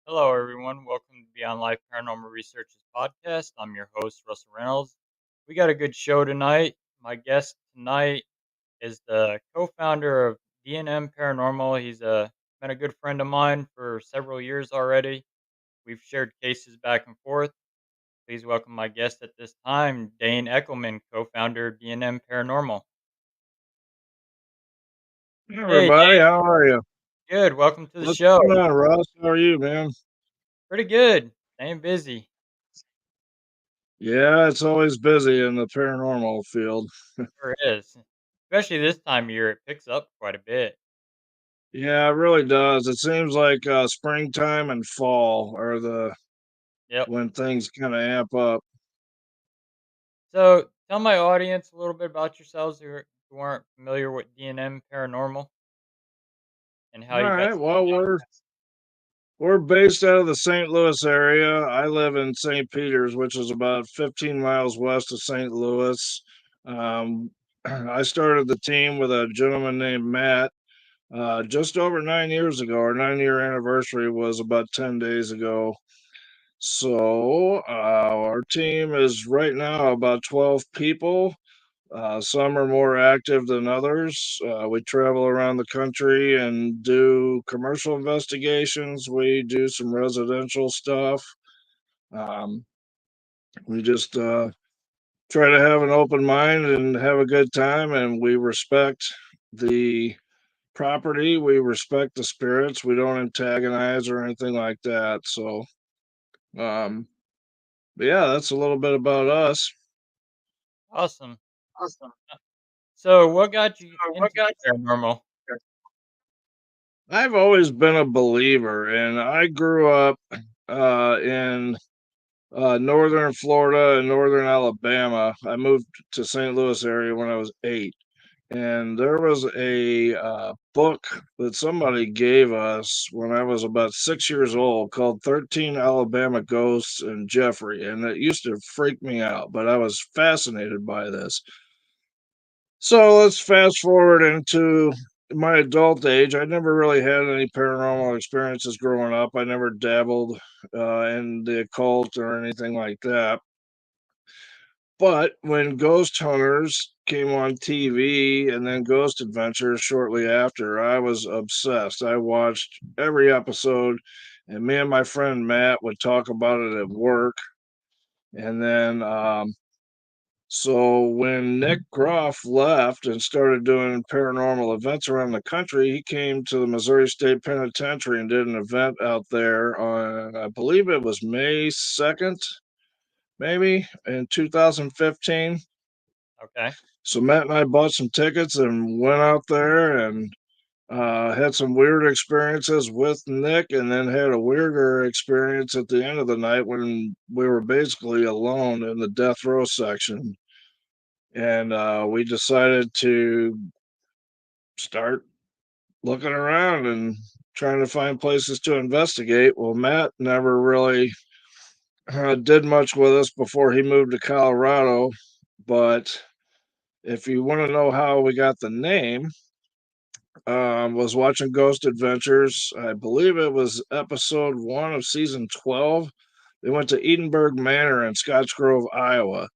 Hello, everyone. Welcome to Beyond Life Paranormal Researchers podcast. I'm your host, Russell Reynolds. We got a good show tonight. My guest tonight is the co-founder of D&M Paranormal. He's been a good friend of mine for several years already. We've shared cases back and forth. Please welcome my guest at this time, Dane Eckelman, co-founder of D&M Paranormal. Hey Hey, everybody, Dane. how are you? Good. Welcome to the What's show. going on, Russ? How are you, man? Pretty good. Staying busy. Yeah, it's always busy in the paranormal field. Sure is. Especially this time of year, it picks up quite a bit. Yeah, it really does. It seems like springtime and fall are the Yep. when things kind of amp up. So, tell my audience a little bit about yourselves who aren't familiar with D&M Paranormal and how All you got right, well, started. we're based out of the St. Louis area. I live in St. Peters, which is about 15 miles west of St. Louis. Um, I started the team with a gentleman named Matt. Just over 9 years ago. Our 9 year anniversary was about 10 days ago. So, our team is right now about 12 people. Some are more active than others. We travel around the country and do commercial investigations. We do some residential stuff. Um, we just try to have an open mind and have a good time, and we respect the property. We respect the spirits. We don't antagonize or anything like that. So, um, but yeah, that's a little bit about us. Awesome. Awesome. So, what got you So what into got the paranormal? you? I've always been a believer, and I grew up in northern Florida and northern Alabama. I moved to St. Louis area when I was 8. And there was a book that somebody gave us when I was about 6 years old called 13 Alabama Ghosts and Jeffrey. And it used to freak me out, but I was fascinated by this. So let's fast forward into my adult age. I never really had any paranormal experiences growing up. I never dabbled in the occult or anything like that. But when Ghost Hunters came on TV and then Ghost Adventures shortly after, I was obsessed. I watched every episode, and me and my friend Matt would talk about it at work. And then, so when Nick Groff left and started doing paranormal events around the country, he came to the Missouri State Penitentiary and did an event out there on, I believe it was May 2nd, maybe in 2015. Okay. So Matt and I bought some tickets and went out there and had some weird experiences with Nick, and then had a weirder experience at the end of the night when we were basically alone in the death row section. And we decided to start looking around and trying to find places to investigate. Well, Matt never really did much with us before he moved to Colorado. But if you want to know how we got the name, was watching Ghost Adventures. I believe it was episode 1 of season 12. They went to Edinburgh Manor in Scotch Grove, Iowa.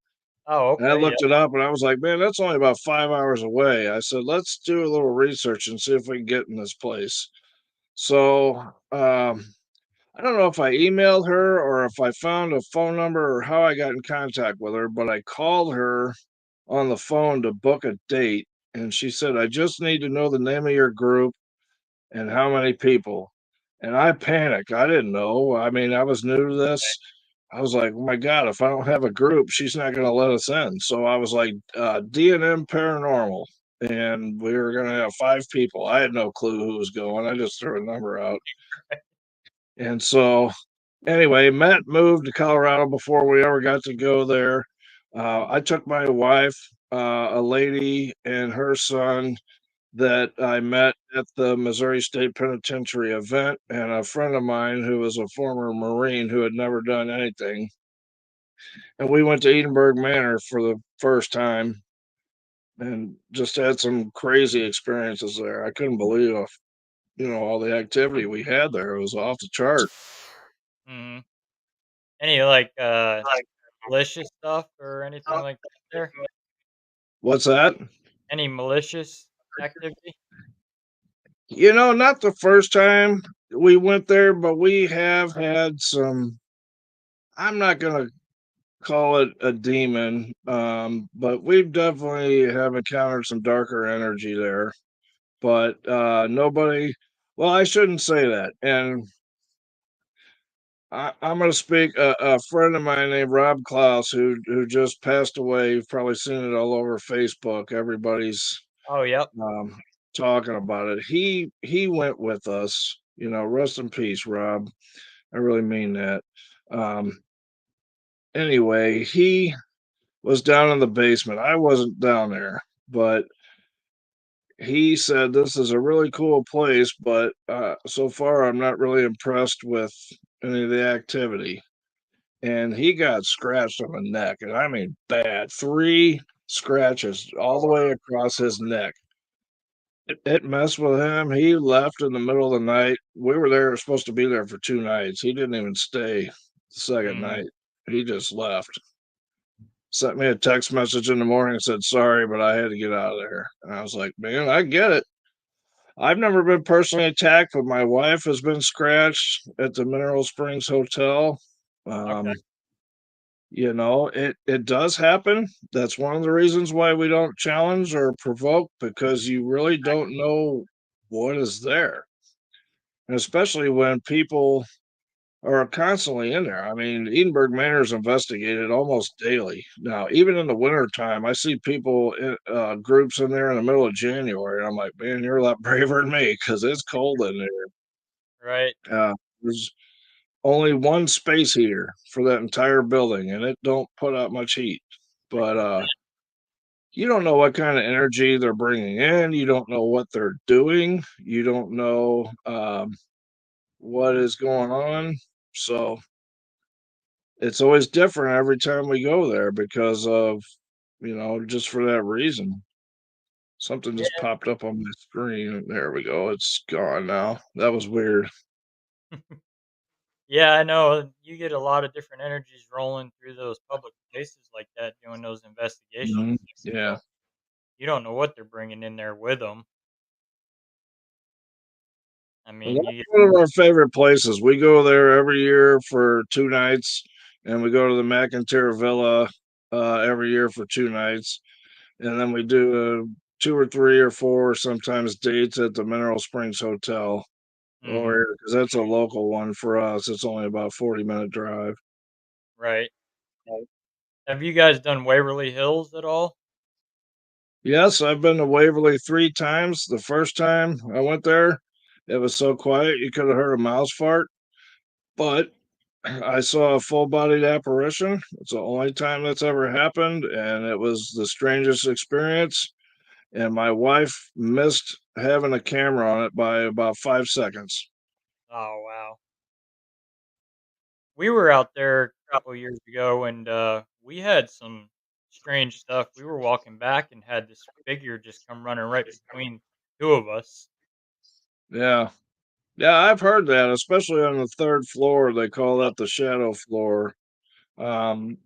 Oh, And I okay. looked Yep. it up and I was like, man, that's only about 5 hours away. I said, let's do a little research and see if we can get in this place. So I don't know if I emailed her or if I found a phone number or how I got in contact with her, but I called her on the phone to book a date. And she said, I just need to know the name of your group and how many people. And I panicked. I didn't know. I mean, I was new to this. I was like, oh my God, if I don't have a group, she's not going to let us in. So I was like, D&M Paranormal. And we were going to have 5 people. I had no clue who was going. I just threw a number out. And so, anyway, Matt moved to Colorado before we ever got to go there. I took my wife, a lady, and her son that I met at the Missouri State Penitentiary event, and a friend of mine who was a former Marine who had never done anything. And we went to Edinburgh Manor for the first time and just had some crazy experiences there. I couldn't believe, all the activity we had there. It was off the chart. Mhm. Any, like, malicious stuff or anything like that there? What's that? Any malicious activity? Not the first time we went there, but we have had some. I'm not going to call it a demon, but we've definitely have encountered some darker energy there. But nobody, well, I shouldn't say that. And I'm going to speak a friend of mine named Rob Klaus, who just passed away. You've probably seen it all over Facebook. Everybody's Oh, yep. um, talking about it. He went with us. Rest in peace, Rob. I really mean that. Um, anyway, he was down in the basement. I wasn't down there, but he said this is a really cool place, but so far I'm not really impressed with any of the activity. And he got scratched on the neck, and I mean bad. 3 scratches all the way across his neck. It messed with him. He left in the middle of the night. We were there, supposed to be there for 2 nights. He didn't even stay the second Mhm. night. He just left. Sent me a text message in the morning and said, sorry, but I had to get out of there. And I was like, man, I get it. I've never been personally attacked, but my wife has been scratched at the Mineral Springs Hotel. Okay. Um, it does happen. That's one of the reasons why we don't challenge or provoke, because you really don't know what is there. And especially when people are constantly in there. I mean, Edinburgh Manor is investigated almost daily. Now, even in the wintertime, I see people, groups in there in the middle of January. And I'm like, man, you're a lot braver than me because it's cold in Right. there. There's only one space heater for that entire building, and it don't put out much heat. But you don't know what kind of energy they're bringing in. You don't know what they're doing. You don't know what is going on. So it's always different every time we go there because of, just for that reason. Something just Yeah. popped up on my screen. There we go. It's gone now. That was weird. Yeah, I know. You get a lot of different energies rolling through those public places like that doing those Mhm. investigations, Yeah. so you don't know what they're bringing in there with them. I Well, mean, that's you get one of our favorite places. We go there every year for 2 nights, and we go to the McIntyre Villa every year for 2 nights, and then we do 2 or 3 or 4 sometimes dates at the Mineral Springs Hotel, mhm, or because that's a local one for us. It's only about 40-minute drive. right. Have you guys done Waverly Hills at all? Yes, I've been to Waverly 3 times. The first time I went there, it was so quiet you could have heard a mouse fart. But I saw a full-bodied apparition. It's the only time that's ever happened, and it was the strangest experience. And my wife missed having a camera on it by about 5 seconds. Oh, wow. We were out there a couple years ago, and, we had some strange stuff. We were walking back and had this figure just come running right between 2 of us. Yeah. Yeah, I've heard that, especially on the third floor. They call Yep. that the shadow floor. Um,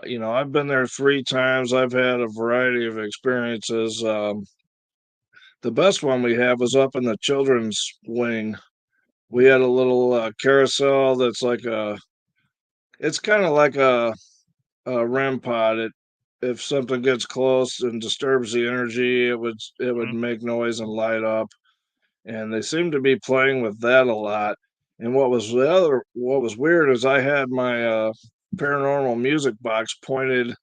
I've been there 3 times. I've had a variety of experiences. The best one we had was up in the children's wing. We had a little carousel that's like it's kind of like a REM pod. If something gets close and disturbs the energy, it would Mhm. make noise and light up. And they seemed to be playing with that a lot. And what was weird is I had my paranormal music box pointed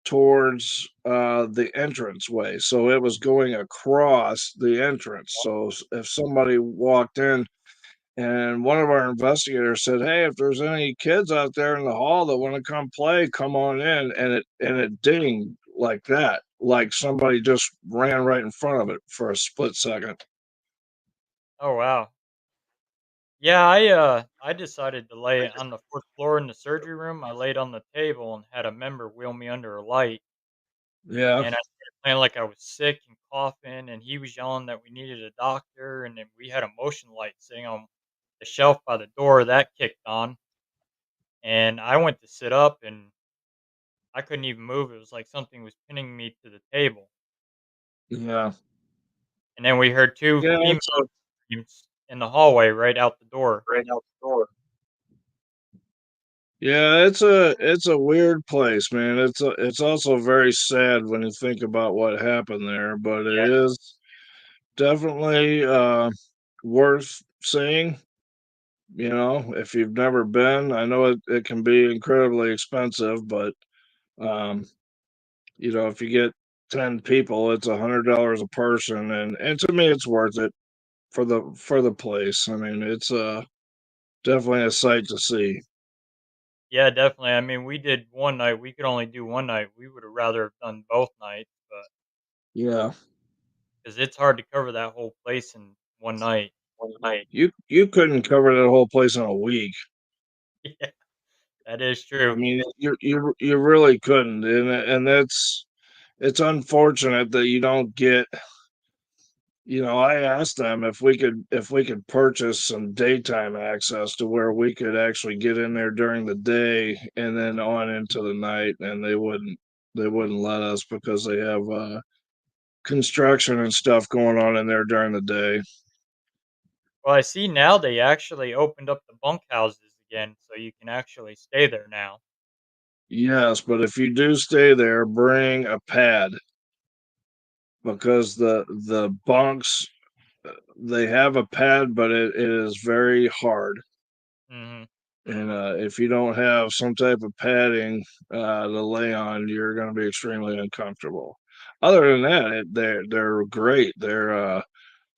towards the entrance way, so it was going across the entrance. So if somebody walked in, and one of our investigators said, "Hey, if there's any kids out there in the hall that want to come play, come on in." And it dinged like that, like somebody just ran right in front of it for a split second. Oh, wow. Yeah, I decided to lay on the 4th floor in the surgery room. I laid on the table and had a member wheel me under a light, Yeah, and I started playing like I was sick and coughing, and he was yelling that we needed a doctor, and then we had a motion light sitting on the shelf by the door that kicked on, and I went to sit up, and I couldn't even move. It was like something was pinning me to the table, yeah, and then we heard 2 yeah. female It's a screams in the hallway right out the door. right out the door. Yeah, it's a weird place, man. It's also very sad when you think about what happened there, but it Yeah. is definitely worth seeing. If you've never been, I know it can be incredibly expensive, but um, if you get 10 people, it's $100 a person, and to me, it's worth it for the place. I mean, it's definitely a sight to see. Yeah, definitely. I mean, we did one night. We could only do one night. We would have rather have done both nights, but Yeah. because it's hard to cover that whole place in one night. One night. You couldn't cover that whole place in a week. Yeah, that is I true. mean, you really couldn't, and it's unfortunate that you don't get. I asked them if we could purchase some daytime access to where we could actually get in there during the day and then on into the night, and they wouldn't let us because they have construction and stuff going on in there during the day. Well, I see now they actually opened up the bunkhouses again, so you can actually stay there now. Yes, but if you do stay there, bring a pad because the bunks, they have a pad, but it is very hard. Hmm. And if you don't have some type of padding to lay on, you're going to be extremely uncomfortable. Other than that, they're great. They're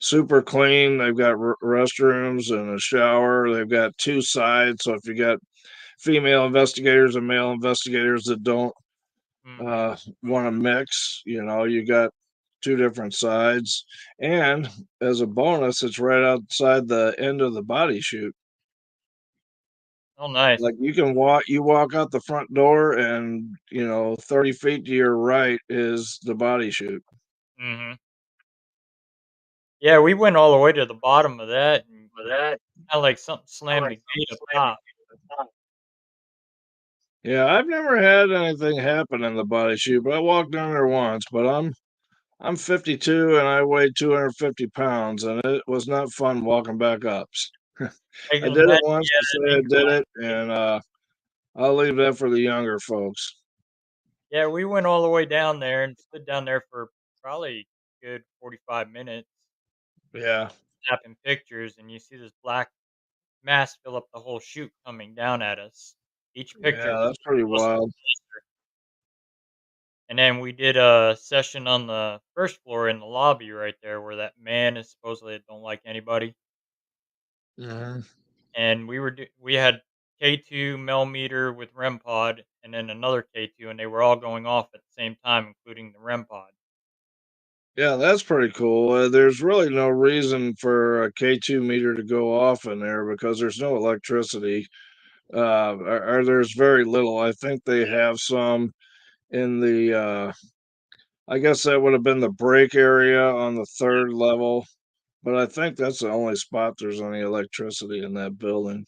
super clean. They've got restrooms and a shower. They've got two sides, so if you got female investigators and male investigators that don't Hmm. uh, want to mix, you got two different sides. And as a bonus, it's right outside the end of the body chute. Oh, nice. Like you walk out the front door, and 30 feet to your right is the body chute. Hmm. Yeah, we went all the way to the bottom of that, and For that, kind of like something I slammed like the gate up slamming top. at the top. Yeah, I've never had anything happen in the body chute, but I walked down there once. But I'm 52 and I weigh 250 pounds, and it was not fun walking back up. I I can did it imagine. once Yeah, to that'd say be I did it, fun. and I'll leave that for the younger folks. Yeah, we went all the way down there and stood down there for probably a good 45 minutes, Yeah, snapping pictures, and you see this black mass fill up the whole chute coming down at us. Each picture yeah, was that's pretty closer and wild. closer. And then we did a session on the first floor in the lobby right there where that man is supposedly don't like anybody. Mhm. And we had K2 millimeter with REM pod and then another K2 and they were all going off at the same time, including the REM pod. Yeah, that's pretty cool. There's really no reason for a K2 meter to go off in there because there's no electricity, or there's very little. I think they have some in the, I guess that would have been the break area on the third level, but I think that's the only spot there's any electricity in that building.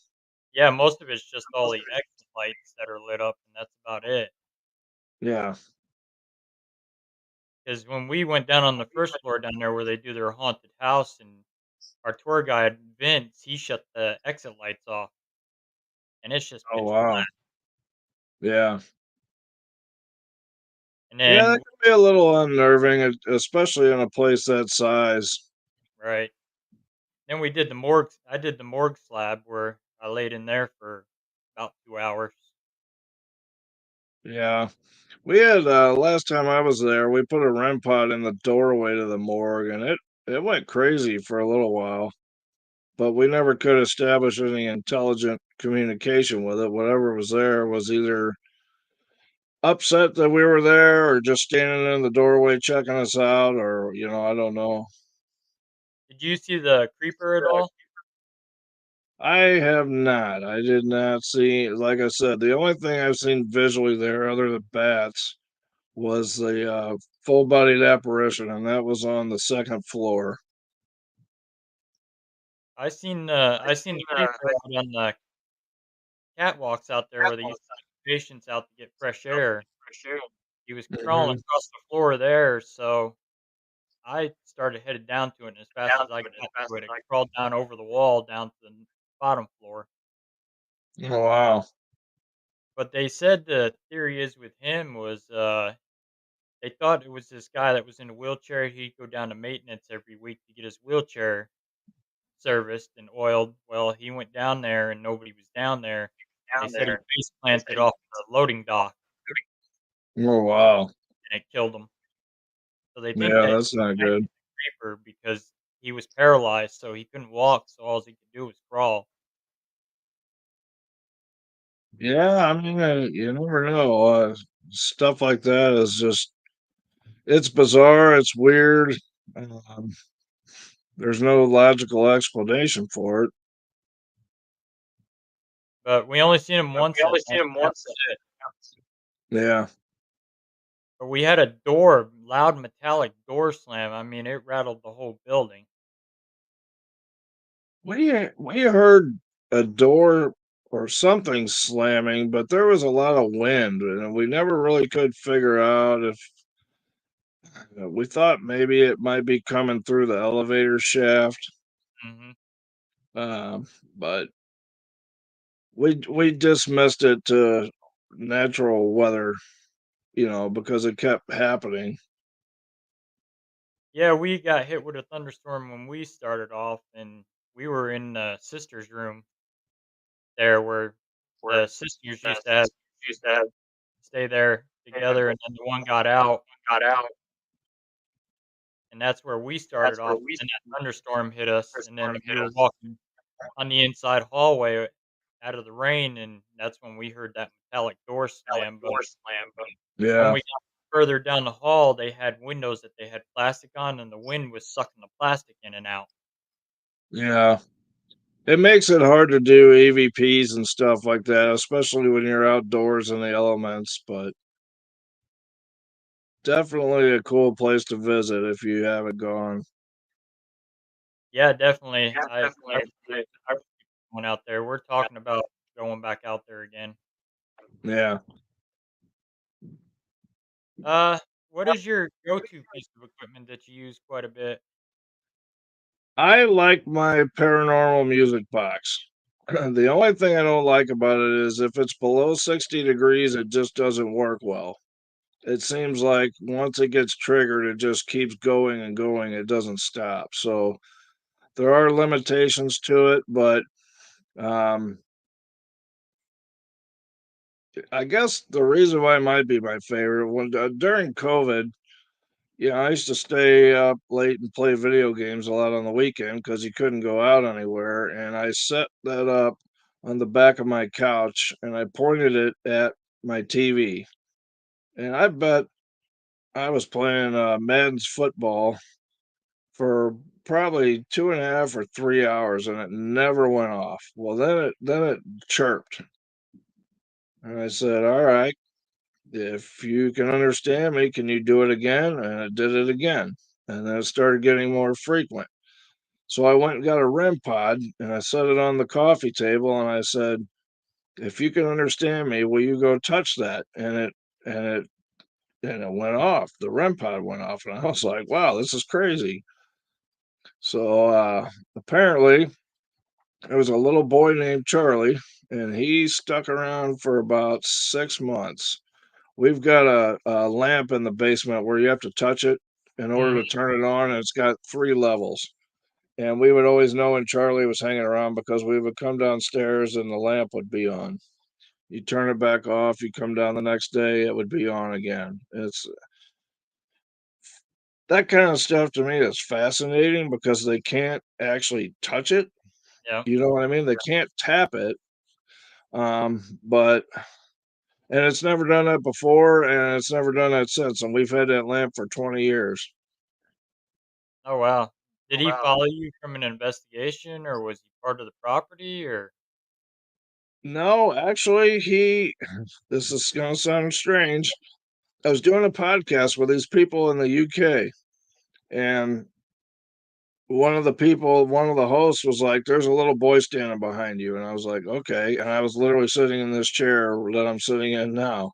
Yeah, most of it's just all the exit lights that are lit up and that's about it. Yeah, Because when we went down on the first floor down there where they do their haunted house and our tour guide, Vince, he shut the exit lights off, and it's just Oh, pitch wow. black. Yeah. And Yeah, that then can be a little unnerving, especially in a place that size. right. Then we did the morgue. I did the morgue slab where I laid in there for about 2 hours. Yeah. We had last time I was there, we put a REM pod in the doorway to the morgue, and it went crazy for a little while, but we never could establish any intelligent communication with it. Whatever was there was either upset that we were there or just standing in the doorway checking us out, or I don't know. Did you see the creeper at all? I have not. I did not see, like I said, the only thing I've seen visually there other than bats was the full-bodied apparition, and that was on the second floor. I seen the creeper out on the catwalks out there where they used to take patients out to get fresh air. He was crawling Mhm. across the floor there, so I started headed down to it, and as fast as I got to it, it crawled down over the wall down to the bottom floor. Oh, wow. But they said the theory is with him was, they thought it was this guy that was in a wheelchair. He'd go down to maintenance every week to get his wheelchair serviced and oiled. Well, he went down there and nobody was down there. They said he face planted off the loading dock Oh, wow. and it killed him. So they think Yeah, that that's not good. creeper because he was paralyzed, so he couldn't walk. So all he could do was crawl. Yeah, I mean, you never know. Stuff like that is just, it's bizarre. It's weird. Um, there's no logical explanation for it. But we only seen him once at night. That was it. Yeah. But we had a door, loud metallic door slam. I mean, it rattled the whole building. We heard a door or something slamming, but there was a lot of wind, and we never really could figure out if we thought maybe it might be coming through the elevator shaft. Hmm. Um, but we dismissed it to natural weather, because it kept happening. Yeah, we got hit with a thunderstorm when we started off, and we were in the sister's room there where the sisters used to stay there together, and then the one got out, and that's where we started off. And that thunderstorm hit us, and then we were walking on the inside hallway out of the rain, and that's when we heard that metallic door slam. But when Yeah, we got further down the hall, they had windows that they had plastic on, and the wind was sucking the plastic in and out. yeah. It makes it hard to do EVPs and stuff like that, especially when you're outdoors in the elements, but definitely a cool place to visit if you haven't gone. Yeah, definitely. I went out there. We're talking about going back out there again. Yeah. Uh, what is your go-to piece of equipment that you use quite a bit? I like my paranormal music box. The only thing I don't like about it is if it's below 60 degrees, it just doesn't work well. It seems like once it gets triggered, it just keeps going and going. It doesn't stop. So there are limitations to it, but um, I guess the reason why it might be my favorite when during COVID, I used to stay up late and play video games a lot on the weekend because you couldn't go out anywhere. And I set that up on the back of my couch and I pointed it at my TV. And I bet I was playing Madden's football for probably 2.5 or 3 hours, and it never went off. Well, then it chirped, and I said, "All right, if you can understand me, can you do it again?" And it did it again, and then it started getting more frequent. So I went and got a REM pod, and I set it on the coffee table, and I said, "If you can understand me, will you go touch that?" And it and it went off. The REM pod went off, and I was like, "Wow, this is crazy." So apparently, there was a little boy named Charlie, and he stuck around for about 6 months. We've got a lamp in the basement where you have to touch it in order to Mhm. turn it on, and it's got 3 levels. And we would always know when Charlie was hanging around because we would come downstairs and the lamp would be on. You turn it back off, you come down the next day, it would be on again. It's that kind of stuff to me is fascinating because they can't actually touch it. Yeah. You know what I mean? They can't tap it. But and it's never done that before and it's never done that since. And we've had that lamp for 20 years. Oh, wow. Did he follow you from an investigation, or was he part of the property, or No, actually, this is gonna sound strange. I was doing a podcast with these people in the UK, and one of the hosts was like, "There's a little boy standing behind you," and I was like, "Okay," and I was literally sitting in this chair that I'm sitting in now,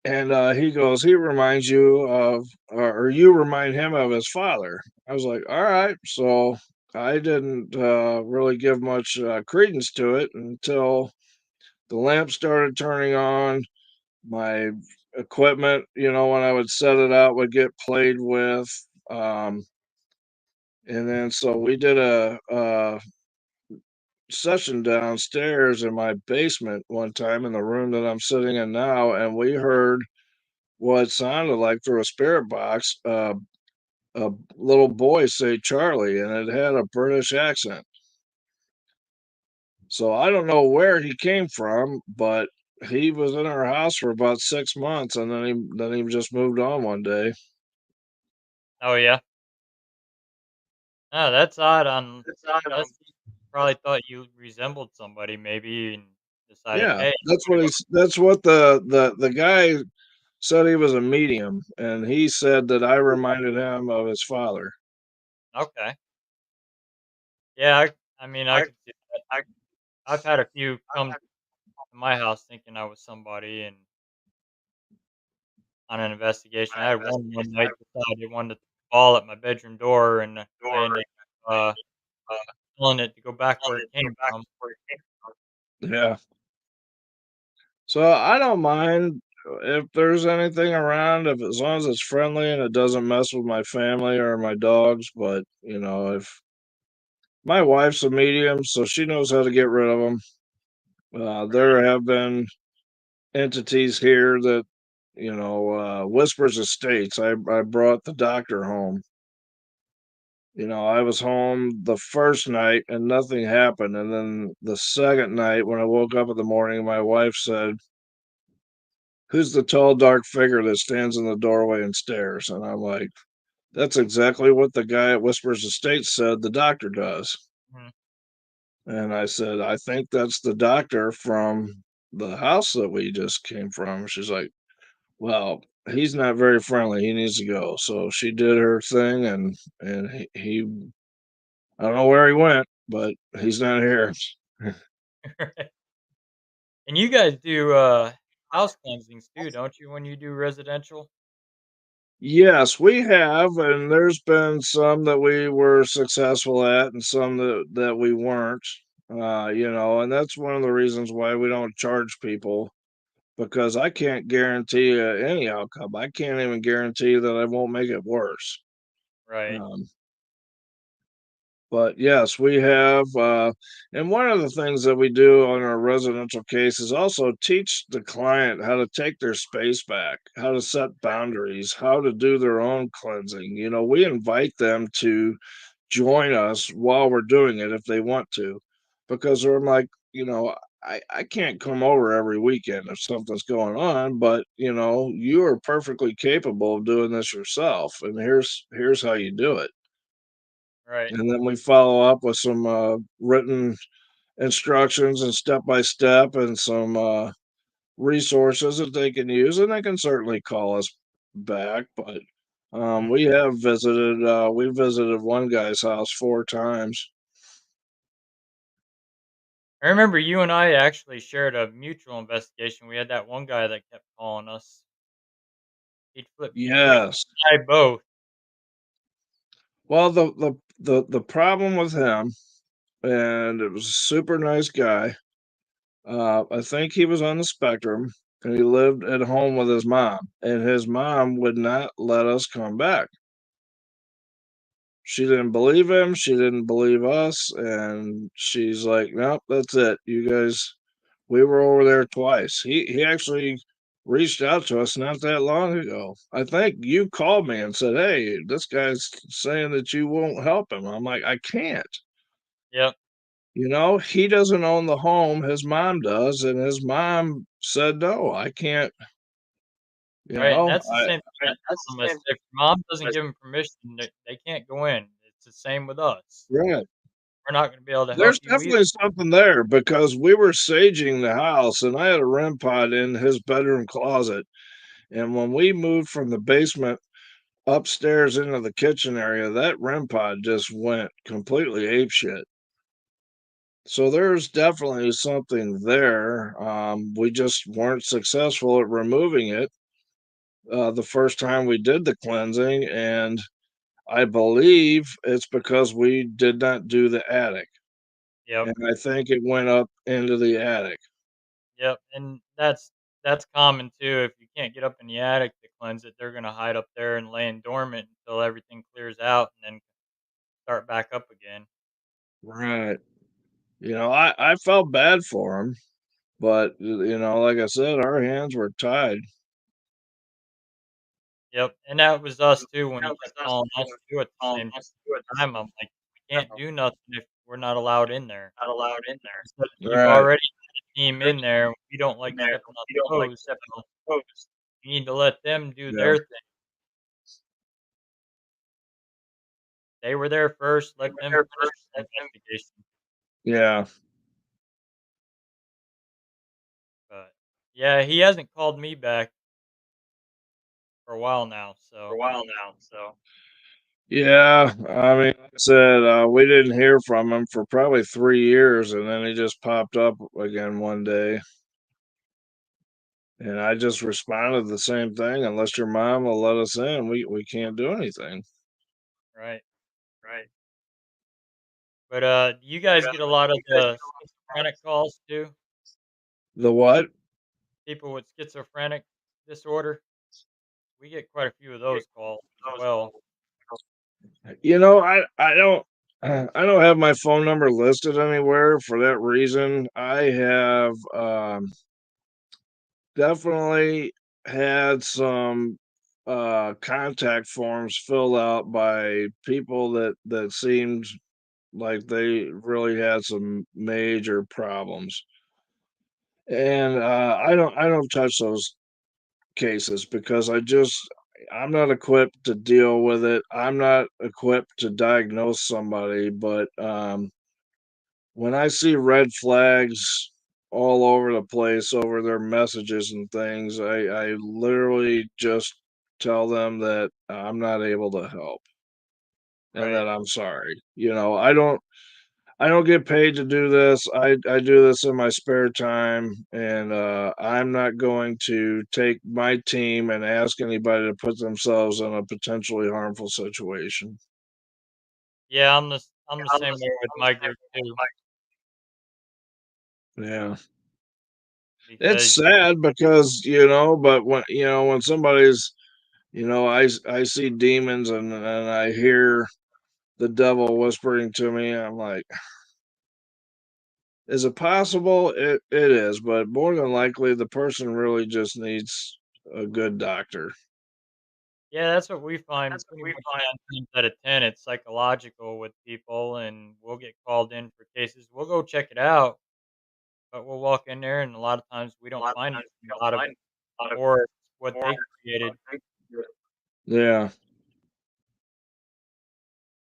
and he goes, "He reminds you of, or you remind him of his father." I was like, "All right," so I didn't really give much credence to it until the lamp started turning on. My equipment, when I would set it out, would get played with. Um, and then so we did a session downstairs in my basement one time in the room that I'm sitting in now, and we heard what sounded like through a spirit box a little boy say Charlie, and it had a British accent. So I don't know where he came from, but he was in our house for about 6 months, and then he just moved on one day. Oh, yeah. Oh, that's odd on unless he probably thought you resembled somebody maybe and decided, Yeah, "Hey." that's what the guy said. He was a medium, and he said that I reminded him of his father. Okay. Yeah, I mean, I could see that. I've had a few come to my house thinking I was somebody and on an investigation. I had one night decide they wanted to ball at my bedroom door, and I ended up, telling it to go back where it came from. Yeah. So I don't mind if there's anything around, if as long as it's friendly and it doesn't mess with my family or my dogs. But if my wife's a medium, so she knows how to get rid of them. There have been entities here that Whispers Estates. I brought the doctor home. I was home the first night and nothing happened, and then the second night when I woke up in the morning, my wife said, "Who's the tall, dark figure that stands in the doorway and stares?" And I'm like, "That's exactly what the guy at Whispers Estates said the doctor does." Mhm. And I said, "I think that's the doctor from the house that we just came from." She's like, "Well, he's not very friendly. He needs to go." So she did her thing, and he I don't know where he went, but he's not here. And you guys do, house cleansings too, don't you, when you do residential? Yes, we have, and there's been some that we were successful at and some that we weren't. And that's one of the reasons why we don't charge people because I can't guarantee any outcome. I can't even guarantee that I won't make it worse. Right, Um, But yes, we have, and one of the things that we do on our residential case is also teach the client how to take their space back, how to set boundaries, how to do their own cleansing. We invite them to join us while we're doing it if they want to, because I'm like, I can't come over every weekend if something's going on, but you are perfectly capable of doing this yourself, and here's how you do it. right. And then we follow up with some written instructions and step by step and some resources that they can use, and they can certainly call us back. But Mhm. we visited one guy's house 4 times. I remember you and I actually shared a mutual investigation. We had that one guy that kept calling us. He'd flip between Yes. you and I both. Well, the problem with him, and it was a super nice guy. I think he was on the spectrum, and he lived at home with his mom, and his mom would not let us come back. She didn't believe him, she didn't believe us, and she's like, "Nope, that's it. You guys." We were over there twice. He actually reached out to us not that long ago. I think you called me and said, "Hey, this guy's saying that you won't help him." I'm like, "I can't." Yep. He doesn't own the home, his mom does, and his mom said, "No, I can't," you Right, and know? that's the same thing I tell 'em, I said, "If your mom doesn't give them permission, they can't go in. It's the same with us. Right. We're not gonna be able to help There's you either." definitely something there because we were saging the house, and I had a REM pod in his bedroom closet, and when we moved from the basement upstairs into the kitchen area, that REM pod just went completely apeshit. So there's definitely something there. We just weren't successful at removing it the first time we did the cleansing, and I believe it's because we did not do the attic, Yep, and I think it went up into the attic. yep, and that's common too. If you can't get up in the attic to cleanse it, they're gonna hide up there and laying dormant until everything clears out and then start back up again. Right. I felt bad for him, but like I said, our hands were tied. Yep, and that was us too when he kept calling us too at the same time. I'm like, "We can't do nothing if we're not allowed in there." He said, "You've Right. already had a team in there, we don't like stepping on toes, so you need to let them do Yeah. their thing. They were there first, let them finish the investigation." Yeah. But, yeah, he hasn't called me back for a while now, so Yeah, I mean, like I said, we didn't hear from him for probably 3 years, and then he just popped up again one day, and I just responded the same thing, "Unless your mom will let us in, we can't do anything." right. But, do you guys get a lot of the schizophrenic calls too? The what? People with schizophrenic disorder? We get quite a few of those calls as well. I don't have my phone number listed anywhere for that reason. I have, definitely had some, contact forms filled out by people that seemed like they really had some major problems, and, I don't touch those cases because I'm not equipped to deal with it. I'm not equipped to diagnose somebody, but, when I see red flags all over the place over their messages and things, I literally just tell them that I'm not able to help and Right. that I'm sorry. I don't get paid to do this. I do this in my spare time, and I'm not going to take my team and ask anybody to put themselves in a potentially harmful situation. Yeah, I'm the same way with my group too, Yeah. It's because sad because, but when somebody's, I see demons and I hear the devil whispering to me, I'm like, is it possible? It is, but more than likely the person really just needs a good doctor. yeah, that's what we find pretty much 9 times out of 10, it's psychological with people, and we'll get called in for cases. We'll go check it out, but we'll walk in there, and a lot of times we don't find anything out of it, or it's what they created. Yeah.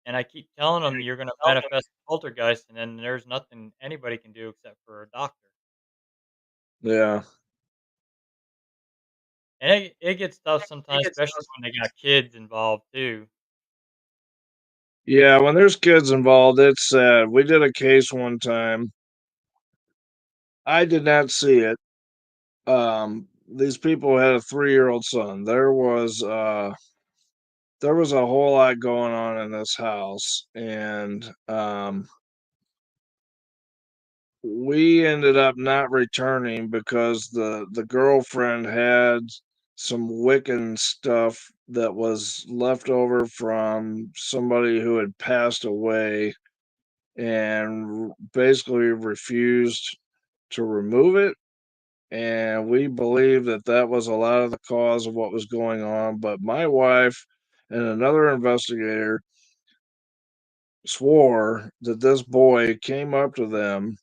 And I keep telling them, "You're gonna manifest a poltergeist," and then there's nothing anybody can do except for a doctor. Yeah. And it gets tough sometimes, especially when they got kids involved too. Yeah, when there's kids involved, it's sad. We did a case one time. I did not see it. These people had a 3-year-old son. There was there was a whole lot going on in this house, and we ended up not returning because the girlfriend had some Wiccan stuff that was left over from somebody who had passed away and basically refused to remove it. And we believe that that was a lot of the cause of what was going on. But my wife and another investigator swore that this boy came up to them,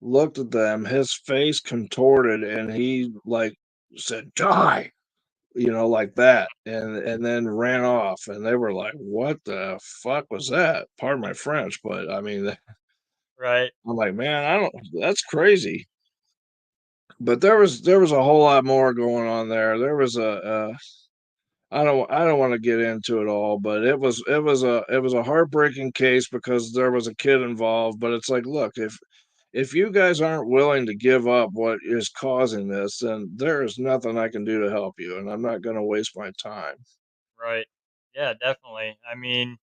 looked at them, his face contorted, and he like said, "Die," like that, and then ran off. And they were like, "What the fuck was that?" Pardon my French, but I mean, Right, I'm like, man, I don't. That's crazy. But there was a whole lot more going on there. There was I don't want to get into it all, but it was a heartbreaking case because there was a kid involved. But it's like, look, if you guys aren't willing to give up what is causing this, then there is nothing I can do to help you, and I'm not going to waste my time. right. Yeah, definitely. I mean,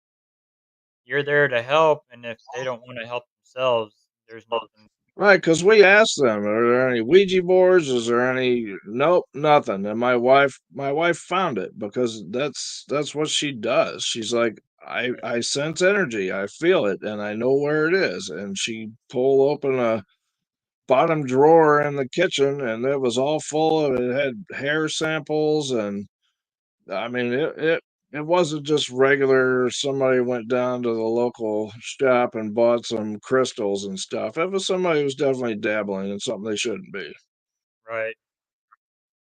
you're there to help, and if they don't wanna help themselves, there's nothing. Right, because we asked them, are there any Ouija boards? Is there any? Nope, nothing. And my wife found it because that's what she does. She's like, I sense energy, I feel it, and I know where it is. And she pulled open a bottom drawer in the kitchen, and it was all full of it had hair samples, and I mean it wasn't just regular somebody went down to the local shop and bought some crystals and stuff. It was somebody who's definitely dabbling in something they shouldn't be. Right.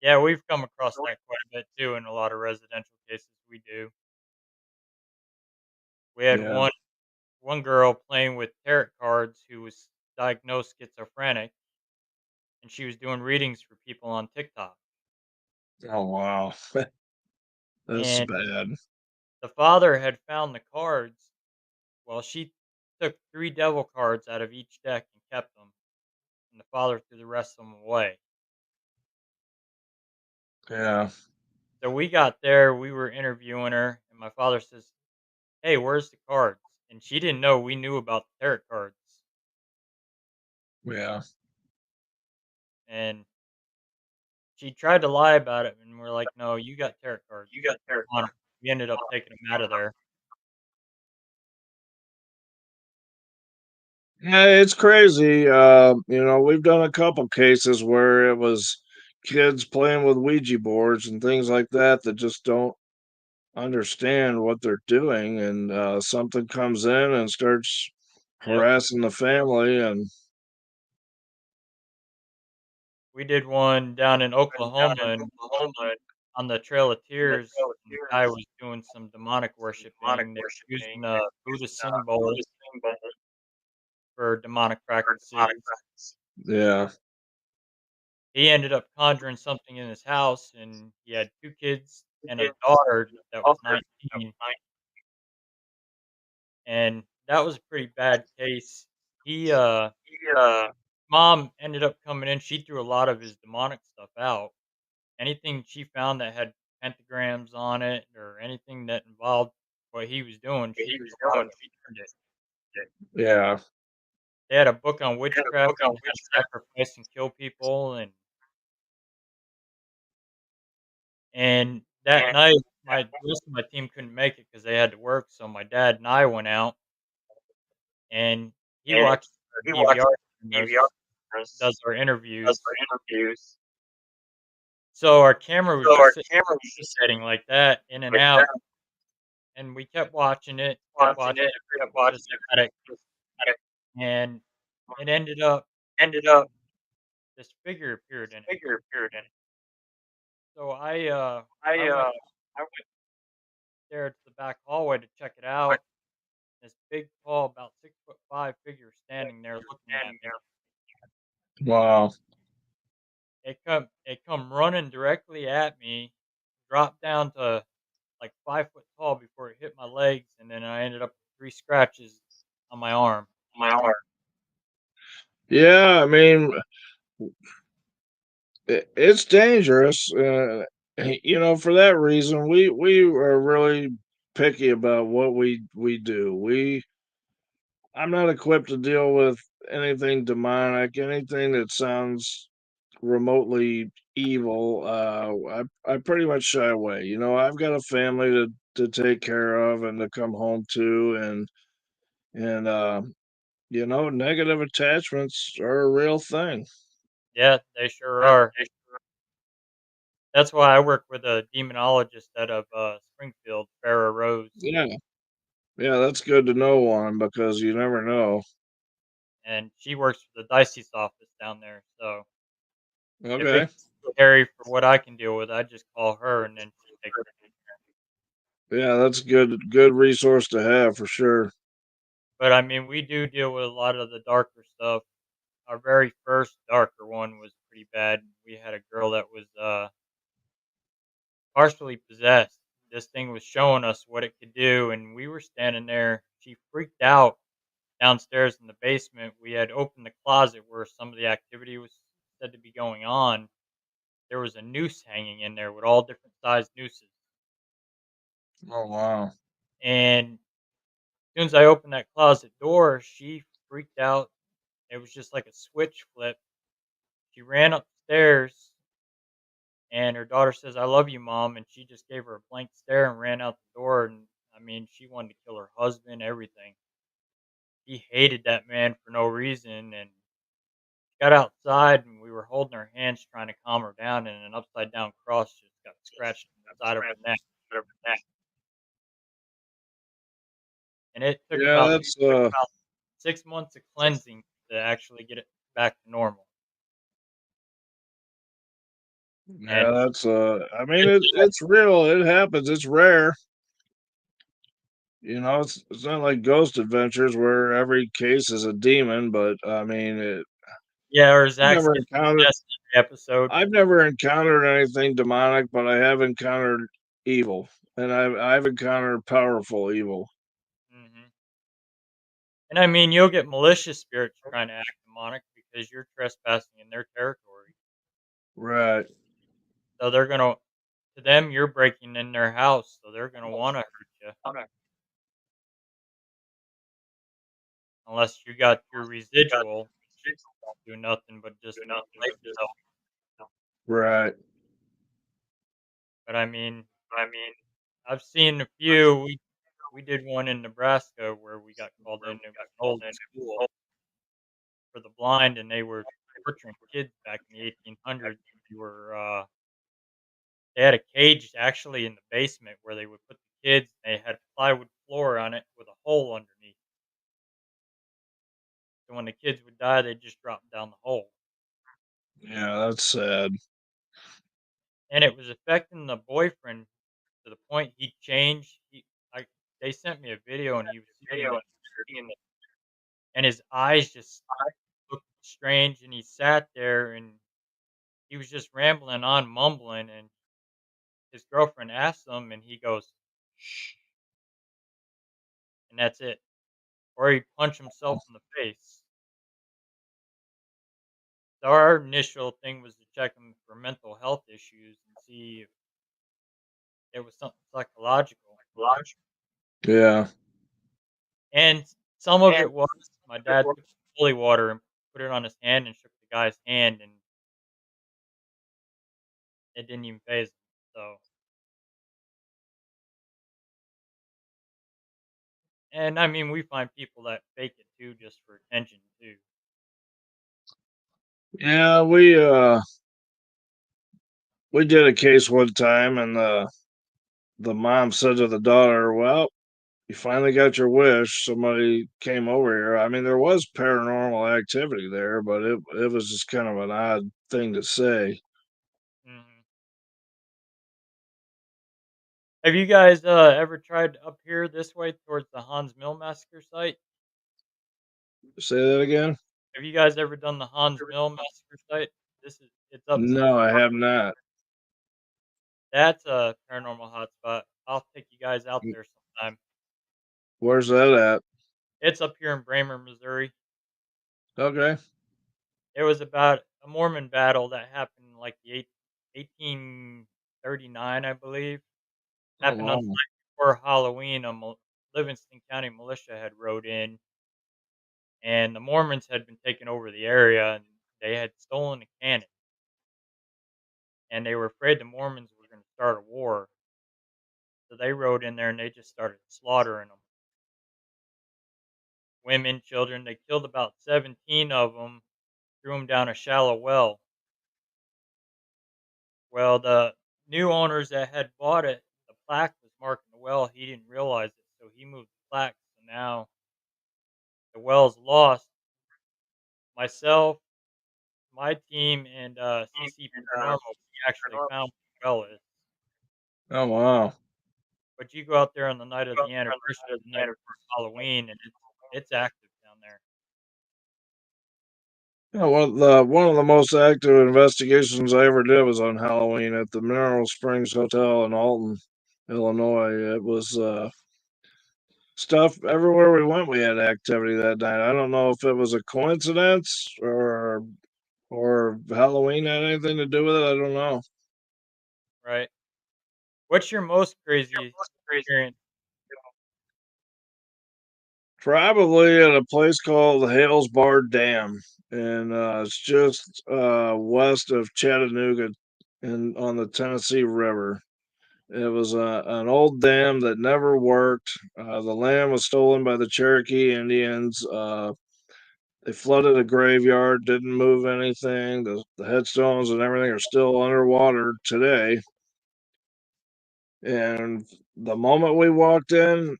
Yeah, we've come across that quite a bit too in a lot of residential cases we do. We had Yeah. one girl playing with tarot cards who was diagnosed schizophrenic, and she was doing readings for people on TikTok. Oh wow. That's And bad. the father had found the cards. Well, she took 3 devil cards out of each deck and kept them, and the father threw the rest of them away. Yeah. So we got there, we were interviewing her, and my father says, "Hey, where's the cards?" And she didn't know we knew about the tarot cards. Yeah. And she tried to lie about it, and we're like, "No, you got tarot cards. You want 'em." We ended up taking them out of there. Yeah, it's crazy. We've done a couple cases where it was kids playing with Ouija boards and things like that that just don't understand what they're doing, and something comes in and starts Yep. harassing the family. And We did one down in Oklahoma and on the Trail of Tears, and the guy was doing some demonic worshiping. They were using a Buddhist symbol for demonic practices. yeah, He ended up conjuring something in his house, and he had 2 kids and a daughter that was 19, and that was a pretty bad case. He, mom ended up coming in, she threw a lot of his demonic stuff out. Anything she found that had pentagrams on it or anything that involved what he was doing, she threw out and burned it. yeah, They had a book on witchcraft on how to sacrifice and kill people, and that night, the rest of my team couldn't make it because they had to work, so my dad and I went out, and he watches our DVR cameras, does our interviews. So our camera was just sitting rotating like that, in and out, and we kept watching it, just had it, and it ended up this figure appeared in it. So I went there to the back hallway to check it out. This big, tall, about 6'5" figure standing there looking at me. wow, It come running directly at me, dropped down to like 5 foot tall before it hit my legs, and then I ended up with 3 scratches on my arm. yeah. I mean, it's dangerous. For that reason, we are really. picky about what we do. I'm not equipped to deal with anything demonic, anything that sounds remotely evil. I pretty much shy away. You know, I've got a family to take care of and to come home to, and you know, negative attachments are a real thing. Yeah, they sure are. That's why I work with a demonologist out of Springfield, Farrah Rose, Yeah, yeah, that's good to know one because you never know. and she works for the diocese office down there. So if it Okay, gets too hairy for what I can deal with, I just call her, and then she takes care. yeah, that's good resource to have for sure. But I mean, we do deal with a lot of the darker stuff. Our very first darker one was pretty bad. We had a girl that was partially possessed. This thing was showing us what it could do, and we were standing there. She freaked out downstairs in the basement. We had opened the closet where some of the activity was said to be going on. There was a noose hanging in there with all different sized nooses. Oh wow. And as soon as I opened that closet door, she freaked out. It was just like a switch flip. She ran upstairs, and her daughter says, "I love you, mom." And she just gave her a blank stare and ran out the door. And I mean, she wanted to kill her husband, everything. He hated that man for no reason. And got outside, and we were holding her hands trying to calm her down, and an upside down cross just got scratched on the side of her neck. And it took Yeah, about that's 6 months of cleansing to actually get it back to normal. yeah, And that's I mean since it's real. It happens. It's rare. You know, it's not like Ghost Adventures where every case is a demon, but I mean, yeah, or I've Zach's never getting encountered possessed every episode. I've never encountered anything demonic, but I have encountered evil, and I've encountered powerful evil. Mhm. And I mean, you'll get malicious spirits trying to act demonic because you're trespassing in their territory. Right. So they're gonna to them, you're breaking in their house, so they're gonna wanna hurt you unless you got your residual, which won't do nothing but just manipulate yourself. Right. But I mean, I've seen a few. We did one in Nebraska where we got called in. It was an old school for the blind, and they were torturing kids back in the 1800s. They had a cage actually in the basement where they would put the kids. They had plywood floor on it with a hole underneath. So when the kids would die, they'd just drop down the hole. Yeah, that's sad. And it was affecting the boyfriend to the point he changed. I, they sent me a video, and he was sitting in there, and his eyes just looked strange, and he sat there, and he was just rambling on, mumbling, and his girlfriend asked him, and he goes, "Shh," and that's it. Or he'd punch himself in the face. So our initial thing was to check him for mental health issues and see if it was something psychological. Yeah. And some of it was my dad took holy water and put it on his hand and shook the guy's hand, and it didn't even phase him. So, and I mean, we find people that fake it too, just for attention too. Yeah, we did a case one time, and the mom said to the daughter, "Well, you finally got your wish. Somebody came over here." I mean, there was paranormal activity there, but it was just kind of an odd thing to say. Mhm. Have you guys ever tried up here this way towards the Hans Mill massacre site? Say that again? Have you guys ever done the Hans Mill massacre site? It's up. No, I have not. That's a paranormal hotspot. I'll take you guys out there sometime. Where's that at? It's up here in Bramer, Missouri. Okay. It was about a Mormon battle that happened in like the 1839, I believe. Oh Happened on the wow. night before Halloween, Livingston County militia had rode in, and the Mormons had been taking over the area, and they had stolen a cannon, and they were afraid the Mormons were going to start a war. So they rode in there and they just started slaughtering them, women, children. They killed about 17 of them, threw them down a shallow well. Well, the new owners that had bought it, the plaque was marking the well. He didn't realize it, so he moved the plaque. So now the well's lost. Myself, my team, and CC Paranormal, we actually found where the well is. Oh wow. But you go out there on the night of the anniversary, the night before Halloween, and it's active down there. Yeah, one of the most active investigations I ever did was on Halloween at the Mineral Springs Hotel in Alton, Illinois. It was stuff everywhere we went. We had activity that night. I don't know if it was a coincidence or Halloween had anything to do with it. I don't know. Right. What's your most crazy experience? Probably at a place called Hales Bar Dam, and it's just west of Chattanooga, and on the Tennessee River. It was an old dam that never worked. The land was stolen by the Cherokee Indians. They flooded a graveyard, didn't move anything. The headstones and everything are still underwater today. And the moment we walked in,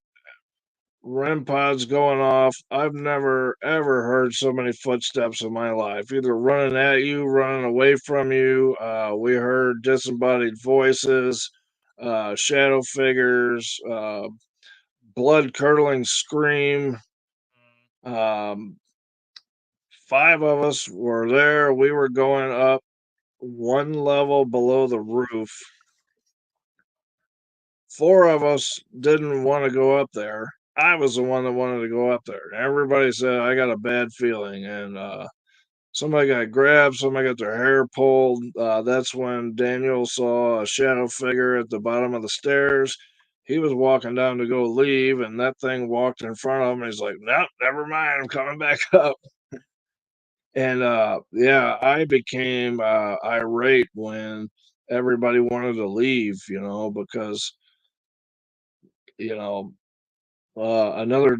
REM pods going off. I've never ever heard so many footsteps in my life, either running at you, running away from you. We heard disembodied voices, shadow figures, blood curdling scream. Mm, Um, Five of us were there. We were going up one level below the roof. Four of us didn't want to go up there. I was the one that wanted to go up there. Everybody said I got a bad feeling, and somebody got grabbed. Somebody got their hair pulled. That's when Daniel saw a shadow figure at the bottom of the stairs. He was walking down to go leave, and that thing walked in front of him. He's like, "Nope, never mind. I'm coming back up." And yeah, I became irate when everybody wanted to leave. Because you know another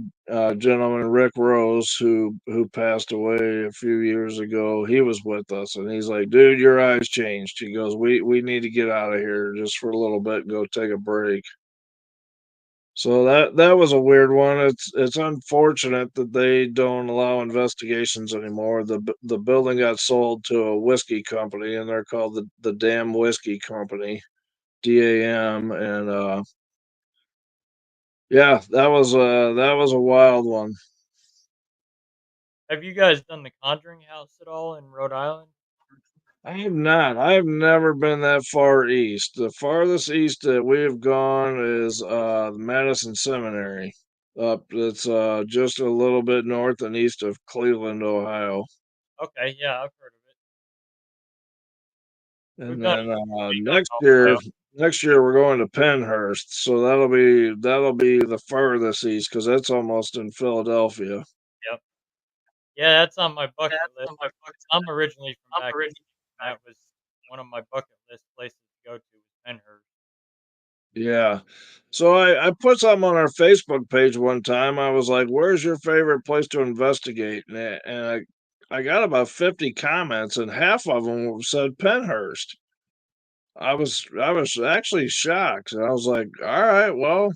gentleman, Rick Rose, who passed away a few years ago, he was with us, and he's like, "Dude, your eyes changed." He goes, "We need to get out of here just for a little bit and go take a break." So that was a weird one. It's unfortunate that they don't allow investigations anymore. The building got sold to a whiskey company, and they're called the Damn Whiskey Company, DAM, and yeah, that was a wild one. have you guys done the Conjuring House at all in Rhode Island? I have not. I have never been that far east. The farthest east that we have gone is the Madison Seminary. Up it's just a little bit north and east of Cleveland, Ohio. Okay, yeah, I've heard of it. We've And done then a week on next year Ohio. next year we're going to Pennhurst. So that'll be the furthest east because that's almost in Philadelphia. Yep. Yeah, that's on my bucket list. I'm originally from back east, and that was one of my bucket list places to go to was Penhurst. Yeah. So I put something on our Facebook page one time. I was like, "Where's your favorite place to investigate?" And I got about 50 comments, and half of them said Penhurst. I was actually shocked. And I was like, "All right, well,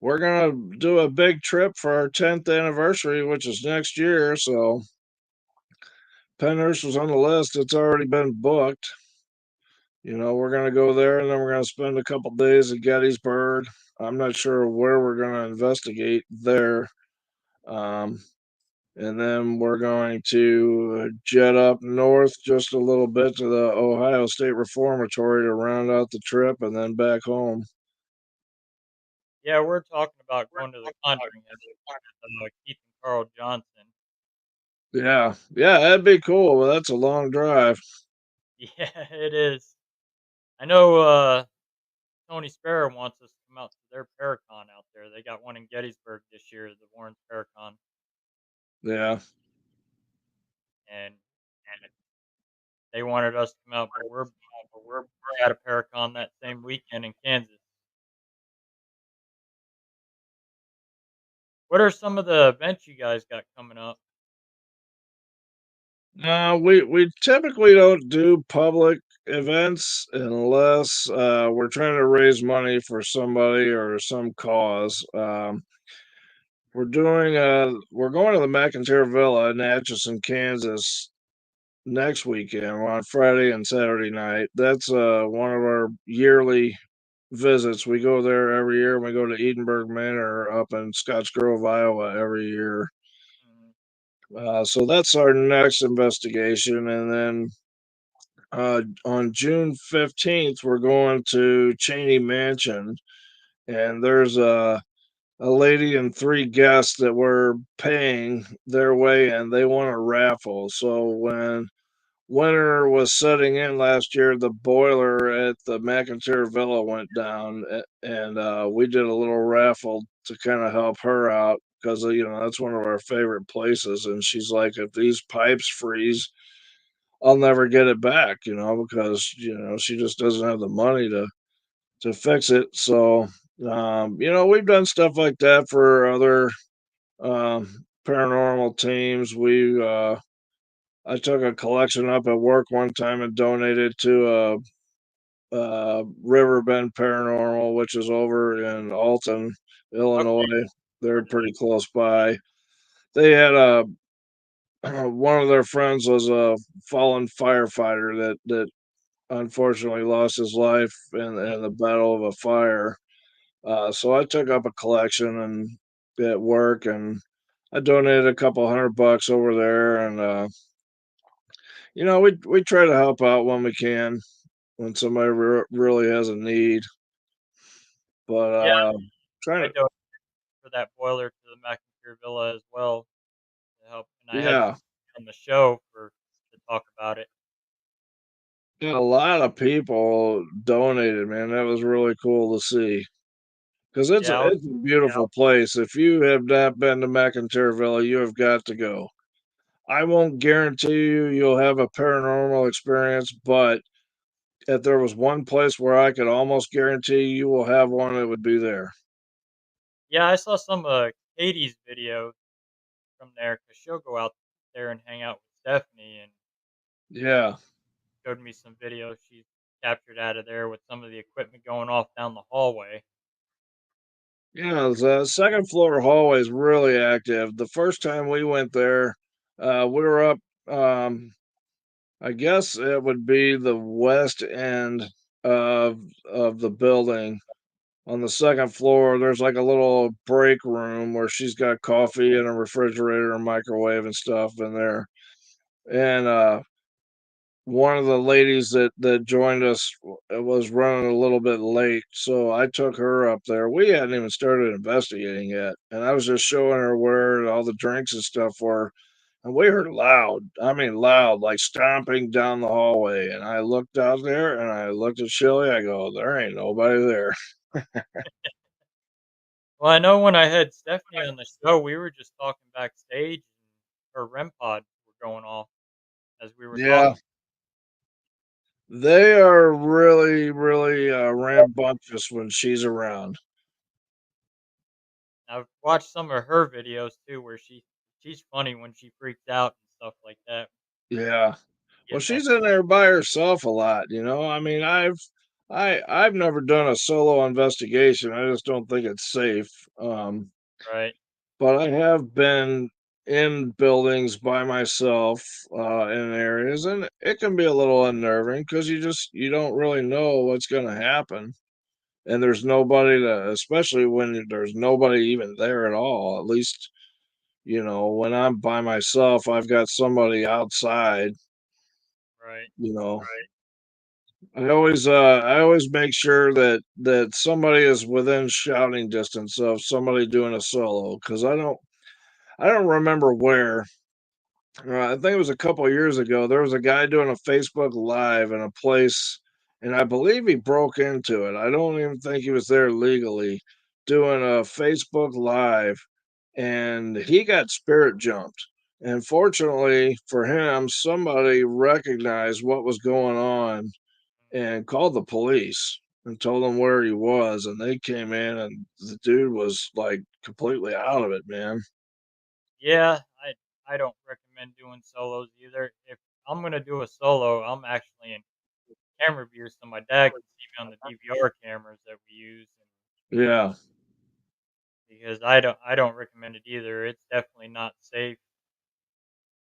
we're gonna do a big trip for our 10th anniversary, which is next year." So Penhurst was on the list. It's already been booked. We're gonna go there, and then we're gonna spend a couple days at Gettysburg. I'm not sure where we're gonna investigate there. Um, and then we're going to jet up north just a little bit to the Ohio State Reformatory to round out the trip, and then back home. Yeah, we're talking about going to the Conjuring House with Keith and Carl Johnson. Yeah, yeah, that'd be cool. But that's a long drive. Yeah, it is. I know. Tony Sparrow wants us to come out to their Paracon out there. They got one in Gettysburg this year, the Warren's Paracon, Yeah. and they wanted us to come out, but we're at a Paracon that same weekend in Kansas. What are some of the events you guys got coming up? No, we typically don't do public events unless we're trying to raise money for somebody or some cause. We're going to the McIntyre Villa in Atchison, Kansas next weekend. We're on Friday and Saturday night. That's one of our yearly visits. We go there every year. We go to Edinburgh Manor up in Scotts Grove, Iowa every year. Mhm. So that's our next investigation. And then on June 15th, we're going to Cheney Mansion. And there's a lady and three guests that were paying their way and they won a raffle. So when winter was setting in last year, the boiler at the McIntyre Villa went down, and we did a little raffle to kind of help her out because that's one of our favorite places. And she's like, if these pipes freeze, I'll never get it back, because she just doesn't have the money to fix it. So we've done stuff like that for other paranormal teams. I took a collection up at work one time and donated to Riverbend Paranormal, which is over in Alton, Okay, Illinois. They're heard of pretty close by. They had a one of their friends was a fallen firefighter that unfortunately lost his life in the battle of a fire. So I took up a collection and at work, and I donated a couple $100 over there, and we try to help out when we can when somebody really has a need. But yeah, trying I to, donated for that boiler to the McIntyre Villa as well to help, and I had yeah, some on the show for to talk about it. yeah, a lot of people donated, man. That was really cool to see because it's Yeah, a it's a beautiful place. If you have not been to McIntyre Villa, you have got to go. I won't guarantee you'll have a paranormal experience, but if there was one place where I could almost guarantee you will have one, it would be there. yeah, I saw some Katie's video from there because she'll go out there and hang out with Stephanie, and Yeah. showed me some videos she captured out of there with some of the equipment going off down the hallway. Yeah, the second floor hallway is really active. The first time we went there, we were up, um, I guess it would be the west end of the building. On the second floor, there's like a little break room where she's got coffee and a refrigerator and microwave and stuff in there. And one of the ladies that joined us was running a little bit late, so I took her up there. We hadn't even started investigating yet, and I was just showing her where all the drinks and stuff were, and we heard loud, I mean loud, like stomping down the hallway. And I looked out there and I looked at Shelly. I go, there ain't nobody there. Well, I know when I had Stephanie on the show, we were just talking backstage, and her REM pod were going off as we were talking. Yeah, they are really, really rambunctious when she's around. I've watched some of her videos too, where she's funny when she freaks out and stuff like that. Yeah. Well, Get that. she's in there by herself a lot, you know? I mean, I've never done a solo investigation. I just don't think it's safe. Right, But I have been in buildings by myself, in areas, and it can be a little unnerving because you don't really know what's gonna happen. And there's nobody to, especially when there's nobody even there at all. At least, when I'm by myself, I've got somebody outside, right. you know. I always make sure that somebody is within shouting distance of somebody doing a solo because I don't remember where. I think it was a couple years ago. There was a guy doing a Facebook Live in a place, and I believe he broke into it. I don't even think he was there legally, doing a Facebook Live, and he got spirit jumped. And fortunately for him, somebody recognized what was going on and called the police and told them where he was, and they came in, and the dude was like completely out of it, man. Yeah, I don't recommend doing solos either. If I'm gonna do a solo, I'm actually in camera view so my dad can see me on the DVR cameras that we use, and Yeah. because I don't recommend it either. It's definitely not safe.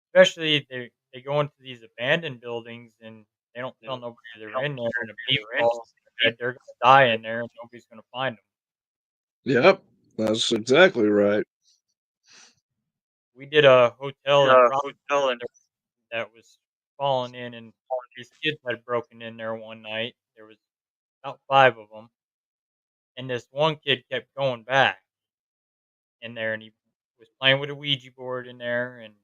Especially they go into these abandoned buildings and they don't tell nobody they're in there, and a beep falls on their head, they're gonna die in there and nobody's gonna find them. Yep. That's exactly right. We did a hotel in Rochester that was falling in, and these kids had broken in there one night. There was about 5 of them, and this one kid kept going back in there, and he was playing with a Ouija board in there, and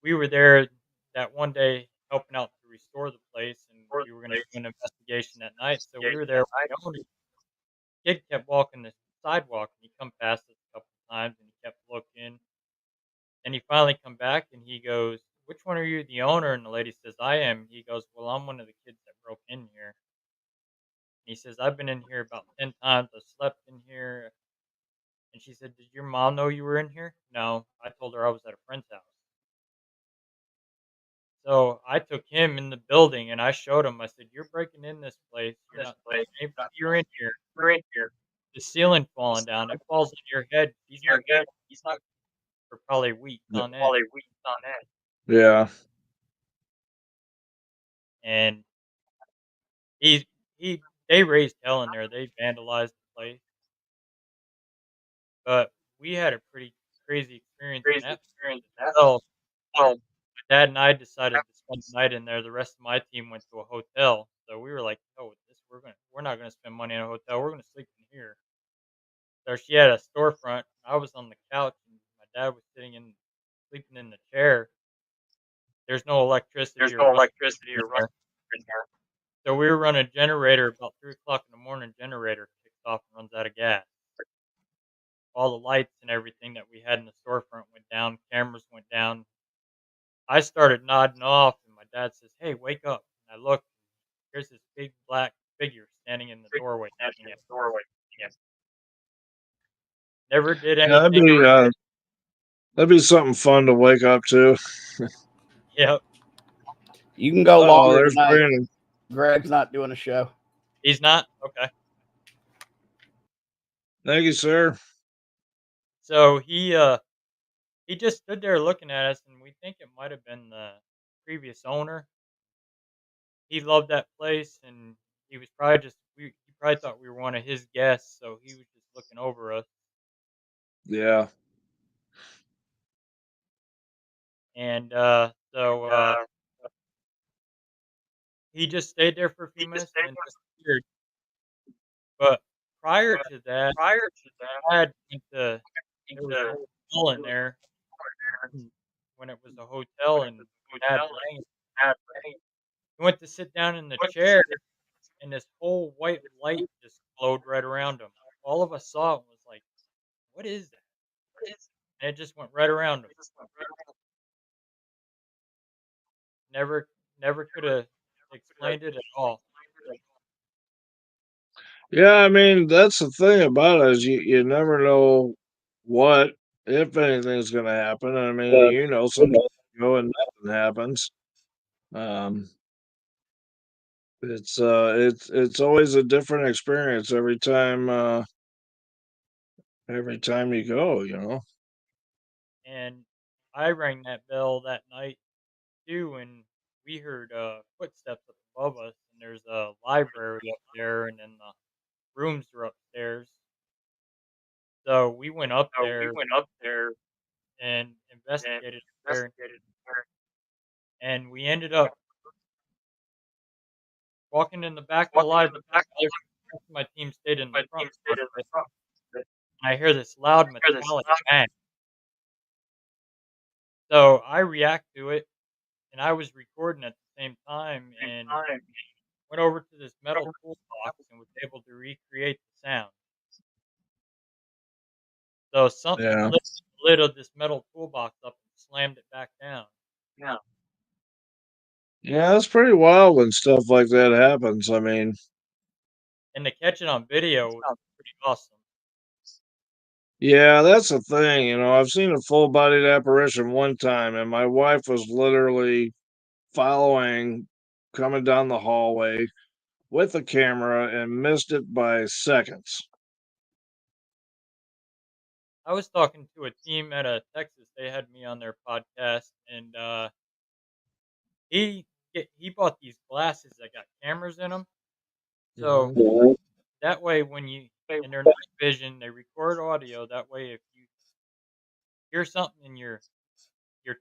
we were there that one day helping out to restore the place, and we were gonna do an investigation that night, so we were there with the owner. Kid kept walking the sidewalk, and he come past us a couple times, and he kept looking, and he finally come back, and he goes, "Which one are you, the owner?" And the lady says, "I am." He goes, "Well, I'm one of the kids that broke in here." He says, "I've been in here about 10 times. I slept in here." And she said, "Did your mom know you were in here?" "No, I told her I was at a friend's house." So I took him in the building and I showed him. I said, "You're breaking in this place. You're not telling anybody you're in here. The ceiling falling down. It falls on your head. He's not gonna for probably weeks on end." Yeah. And he he they raised hell in there. They vandalized the place, but we had a pretty crazy experience in that place as well. My dad and I decided to spend the night in there. The rest of my team went to a hotel. So we were like, "Oh, this we're not gonna spend money in a hotel. We're gonna sleep in here." So she had a storefront. I was on the couch, and my dad was sleeping in the chair. There's no electricity or running in there. So we were running a generator about 3 o'clock in the morning. Generator kicks off and runs out of gas. All the lights and everything that we had in the storefront went down. Cameras went down. I started nodding off, and my dad says, "Hey, wake up!" And I look. There's this big black figure standing in the doorway looking at me. Never did Yeah, anything. that'd be something fun to wake up to. Yep. You can go Oh, longer there's tonight. Brandon. Greg's not doing a show. He's not? Okay. Thank you, sir. So he just stood there looking at us, and we think it might have been the previous owner. He loved that place, and he was probably he probably thought we were one of his guests, so he was just looking over us. Yeah. And he just stayed there for a few minutes and then disappeared. But prior to that, Dad went to there was an old well in there when it was a hotel, and Dad rang it. He went to sit down in the chair, and this whole white light just glowed right around him. All of us saw it and was like, "What is that?" And it just went right around him. Never never coulda explained it at all. Yeah, I mean, that's the thing about it is you never know what, if anything's gonna happen. I mean, sometimes you go and nothing happens. Um, it's always a different experience every time you go. And I rang that bell that night too, and we heard, footsteps up above us, and there's a library up there, and then the rooms are upstairs. So we went up there and investigated there, and we ended up walking in the back of the library. The rest of my team stayed in the front part of it, and I hear this loud metallic bang. So I react to it, and I was recording at the same time, and went over to this metal toolbox and was able to recreate the sound. So something Yeah. lifted the lid of this metal toolbox up and slammed it back down. Yeah, it's pretty wild when stuff like that happens. I mean, And to catch it on video was pretty awesome. yeah, that's the thing. I've seen a full bodied apparition one time, and my wife was literally following, coming down the hallway with a camera and missed it by seconds. I was talking to a team out of Texas. They had me on their podcast, and he bought these glasses that got cameras in them. So Mhm. that way, when you in their night vision, they record audio. That way, if you hear something and you're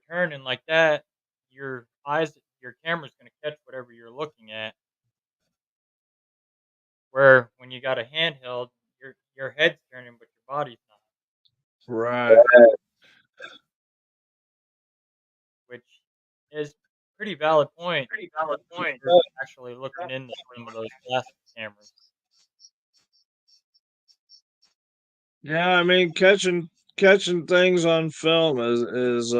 turning like that, your camera's going to catch whatever you're looking at. Where when you got a handheld, your head's turning, but your body's not, Right. which is pretty valid point. We're actually looking into some of those plastic cameras. Yeah, I mean, catching things on film is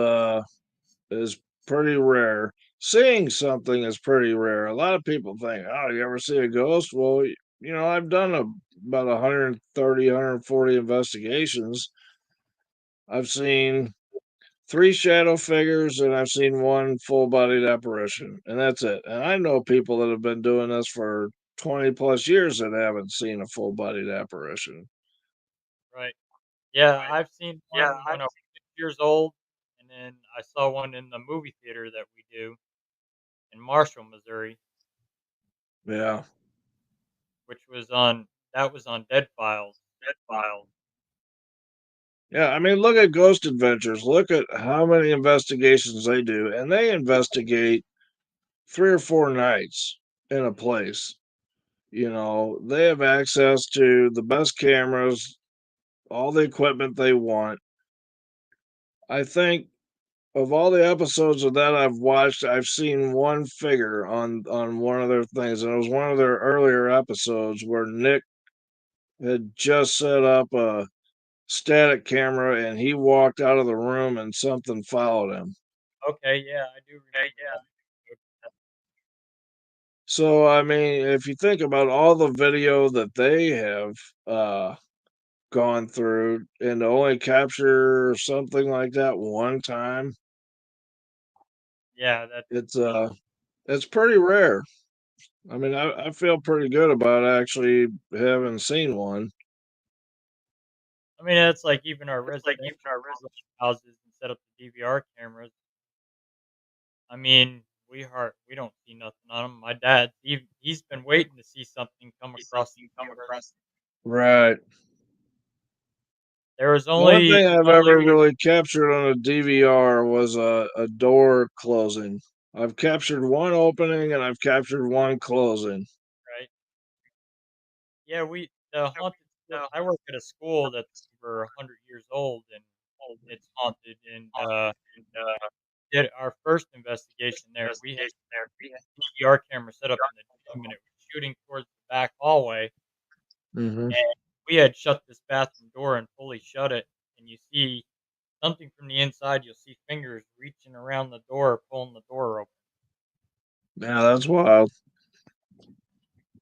pretty rare. Seeing something is pretty rare. A lot of people think, "Oh, you ever see a ghost?" Well, I've done about 130, 140 investigations. I've seen three shadow figures and I've seen one full-bodied apparition, and that's it. And I know people that have been doing this for 20 plus years that haven't seen a full-bodied apparition. Right. Yeah, I've seen one when I was 6 years old, and then I saw one in the movie theater that we do in Marshall, Missouri, Yeah. which was on that was on Dead Files. Yeah, I mean, look at Ghost Adventures. Look at how many investigations they do, and they investigate 3 or 4 nights in a place. They have access to the best cameras, all the equipment they want. I think of all the episodes of that I've watched, I've seen one figure on one of their things, and it was one of their earlier episodes where Nick had just set up a static camera and he walked out of the room and something followed him. Okay, yeah, I do remember that. So, I mean, if you think about all the video that they have uh, gone through and to only capture something like that one time, Yeah, that's it's it's pretty rare. I mean, I feel pretty good about actually having seen one. I mean, that's like even our residential houses and set up the DVR cameras. I mean, we don't see nothing on them. My dad, he's been waiting to see something come across the camera. Right. There was The one only thing I've ever really captured on a DVR was a door closing. I've captured one opening and I've captured one closing. right. Yeah, we the haunted school. I work at a school that's over 100 years old, and it's haunted. And did our first investigation there. We had DVR camera set up in the gym, and it was shooting towards the back hallway. Hmm. And we had shut this bathroom door and fully shut it. And you see something from the inside. You'll see fingers reaching around the door, pulling the door open, Yeah, that's wild.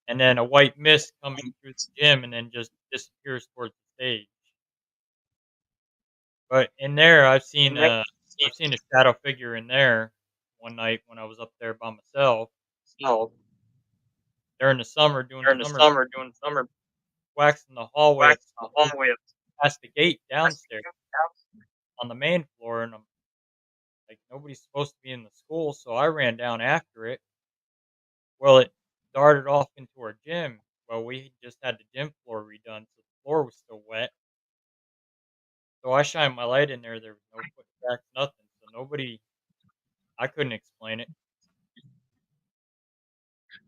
and then a white mist coming through the gym, and then just disappears towards the stage. But in there, I've seen a shadow figure in there one night when I was up there by myself during the summer doing summer waxing the hallway of the school past the gate downstairs on the main floor, and I'm like, nobody's supposed to be in the school, so I ran down after it. Well, it darted off into our gym. Well, we just had the gym floor redone, so the floor was still wet. So I shined my light in there. There was no foot tracks, nothing. So nobody, I couldn't explain it.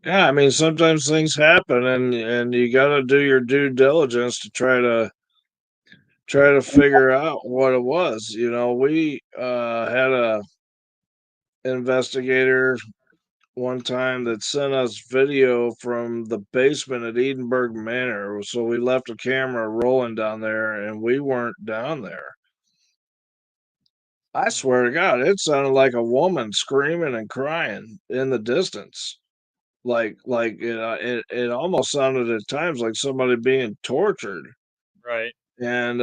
Yeah, I mean, sometimes things happen, and you got to do your due diligence to try to figure out what it was. We had a investigator one time that sent us video from the basement at Edinburgh Manor. So we left a camera rolling down there and we weren't down there. I swear to God, it sounded like a woman screaming and crying in the distance. It almost sounded at times like somebody being tortured. Right. And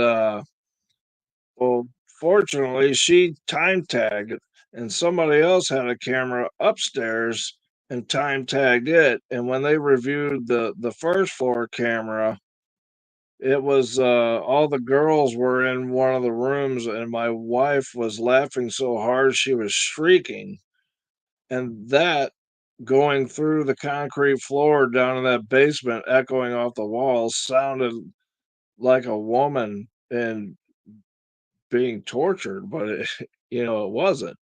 well, fortunately, she time tagged, and somebody else had a camera upstairs and time tagged it. And when they reviewed the first floor camera, it was all the girls were in one of the rooms, and my wife was laughing so hard she was shrieking. And that going through the concrete floor down in that basement, echoing off the walls, sounded like a woman and being tortured, but it, it wasn't.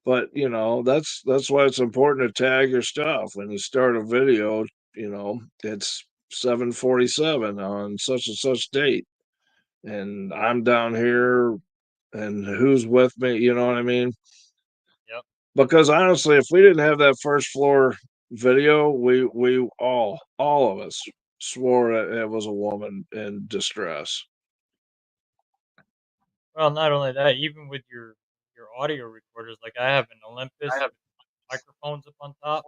But that's why it's important to tag your stuff when you start a video. It's 7:47 on such and such date, and I'm down here, and who's with me? You know what I mean? Yep. Because honestly, if we didn't have that first floor video, we all of us swore it was a woman in distress. Well, not only that, even with your audio recorders, like I have an Olympus with microphones up on top,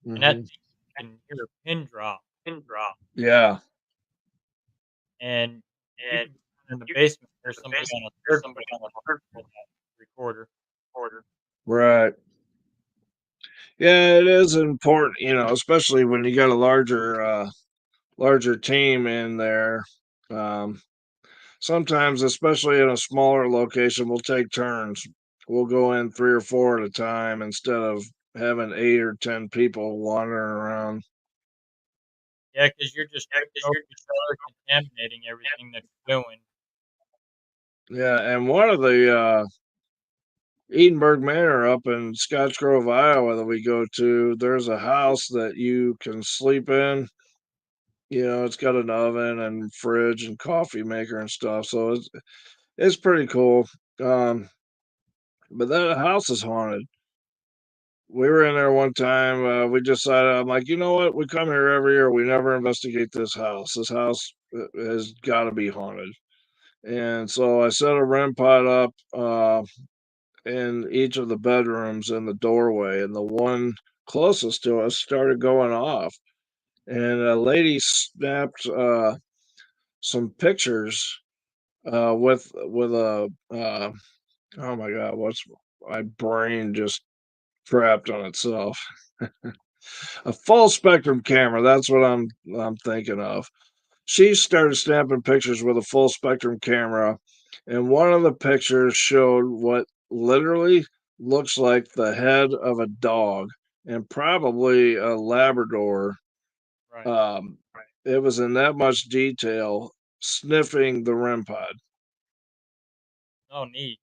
and that Hmm. thing, you can hear a pin drop, Yeah. and you could be in the basement. There's somebody on a third floor with that recorder. Right. Yeah, it is important, especially when you got a larger team in there. Um, Sometimes, especially in a smaller location, we'll take turns. We'll go in 3 or 4 at a time instead of having 8 or 10 people wandering around. Yeah, because you're just contaminating everything that you're doing. Yeah, and one of the Edinburgh Manor up in Scotch Grove, Iowa that we go to, there's a house that you can sleep in. It's got an oven and fridge and coffee maker and stuff, so it's pretty cool. Um, but that house is haunted. We were in there one time. We decided, I'm like, you know what? We come here every year. We never investigate this house. This house has got to be haunted. And so I set a REM pod up in each of the bedrooms in the doorway, and the one closest to us started going off. And a lady snapped some pictures with a oh my god, what's my brain just crapped on itself. A full spectrum camera, that's what I'm thinking of. She started snapping pictures with a full spectrum camera, and one of the pictures showed what literally looks like the head of a dog and probably a Labrador. Right. Um, it was in that much detail, sniffing the REM pod. Oh, neat.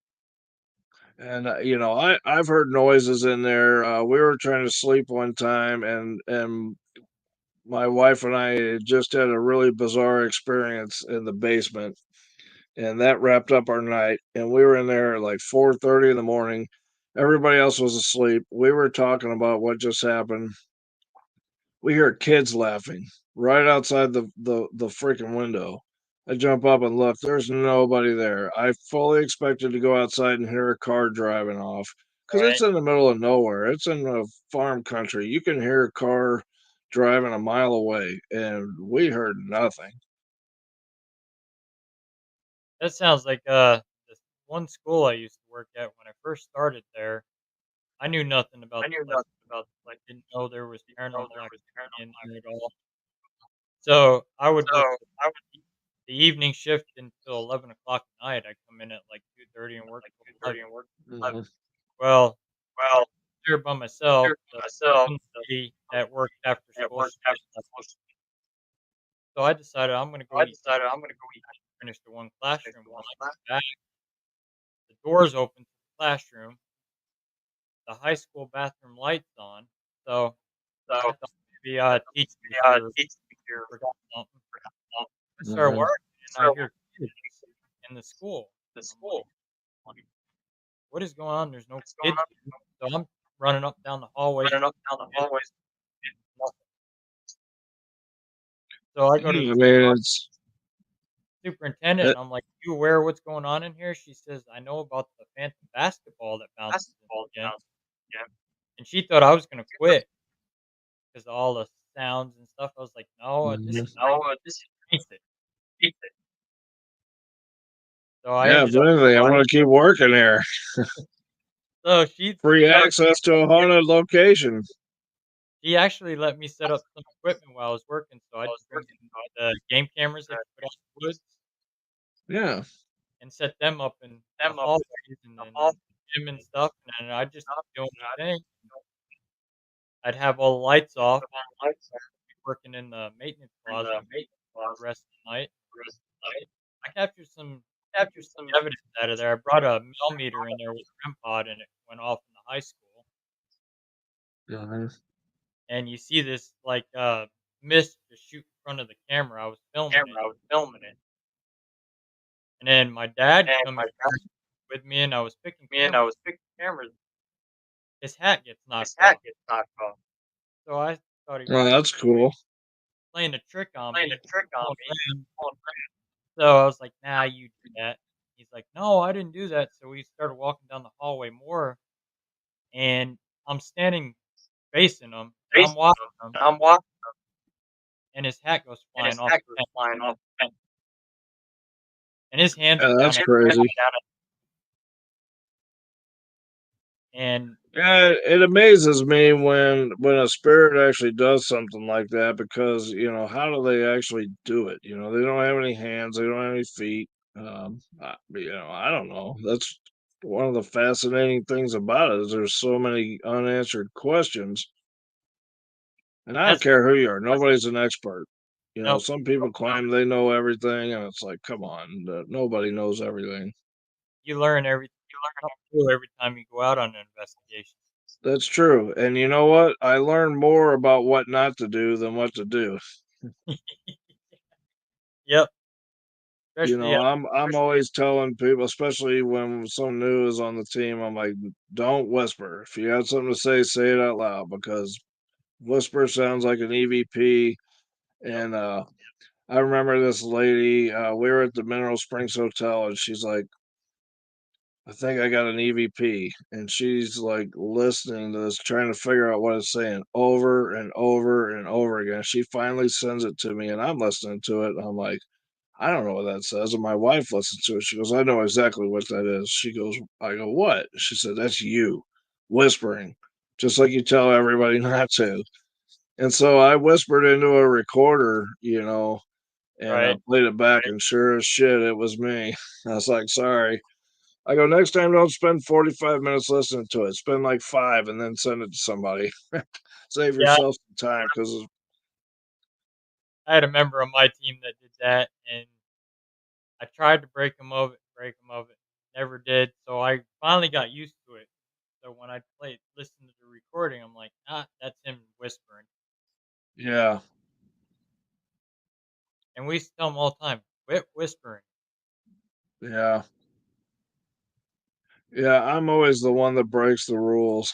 And I've heard noises in there. We were trying to sleep one time, and my wife and I just had a really bizarre experience in the basement, and that wrapped up our night. And we were in there at like 4:30 in the morning. Everybody else was asleep. We were talking about what just happened. We hear kids laughing right outside the freaking window. I jump up and look. There's nobody there. I fully expected to go outside and hear a car driving off because it's Right. in the middle of nowhere. It's in a farm country. You can hear a car driving a mile away, and we heard nothing. That sounds like this one school I used to work at when I first started there. I knew nothing about didn't know there was paranormal activity in there at all. So I would work the evening shift until 11 o'clock at night. I come in at like 2:30 and work till 11. Mhm. Well, there by myself, the one lady that worked after school, she just left. So I decided I'm gonna go eat lunch, finish the one classroom. When I get back, the doors open to the classroom, the high school bathroom lights on. So I thought maybe teacher was here, forgot something. I started Mhm. working and I hear kids in the school. I'm like, "What is going on? There's no kids here." So I'm running up down the hallways. Nothing. So I go to I the mean, it's superintendent, it, and I'm like, "You aware of what's going on in here?" She says, "I know about the phantom basketball that bounces in again." And she thought I was gonna quit because of all the sounds and stuff. I was like, "No, this Mhm. is basic." So I Yeah, if ended up anything, I want to keep working here. so she Free she access to a haunted location. she actually let me set up some equipment while I was working, so I'd bring in the game cameras that you put out in the woods Yeah. and set them up in the hallways and then the gym and stuff, and then I'd just be doing my thing. I'd have all the lights off, be working in the maintenance closet the rest of the night. I captured some interesting evidence out of there. I brought a millimeter in there with a REM pod, and it went off in the high school. Mhm. And you see this, like, mist just shoot in front of the camera. I was filming it. And then my dad come in with me, and I was picking cameras. His hat gets knocked off. So I thought he was Well, that's cool. playing a trick on me, pulling rank. So I was like, "Nah, you do that." He's like, "No, I didn't do that." So we started walking down the hallway more, and I'm standing facing him, and I'm watching him, and his hat goes flying off the bench, and his hands Yeah, are down that's at crazy. and Yeah, it amazes me when a spirit actually does something like that because how do they actually do it? They don't have any hands, they don't have any feet. I don't know. That's one of the fascinating things about it is there's so many unanswered questions, and I don't that's care who you are. Nobody's an expert. no, Some people claim they know everything, and it's like, come on, nobody knows everything. you learn something new every time you go out on an investigation. That's true. And you know what? I learned more about what not to do than what to do. Yep, especially, I'm always telling people, especially when someone new is on the team, I'm like, don't whisper. If you have something to say it out loud because whisper sounds like an EVP. yep, And I remember this lady, we were at the Mineral Springs Hotel, and she's like, I think I got an EVP. And she's like listening to this, trying to figure out what it's saying over and over and over again. She finally sends it to me, and I'm listening to it. And I'm like, I don't know what that says. And my wife listens to it. She goes, I know exactly what that is. She goes, I go, what? She said, that's you whispering, just like you tell everybody not to. And so I whispered into a recorder, and right. played it back. And sure as shit, it was me. I was like, sorry. I go, next time, don't spend 45 minutes listening to it. Spend like 5 and then send it to somebody. Save Yeah, yourself some time because, I had a member on my team that did that, and I tried to break him of it, never did. So I finally got used to it. So when I listen to the recording, I'm like, ah, that's him whispering. yeah, And we used to tell him all the time, quit whispering. yeah. Yeah, I'm always the one that breaks the rules.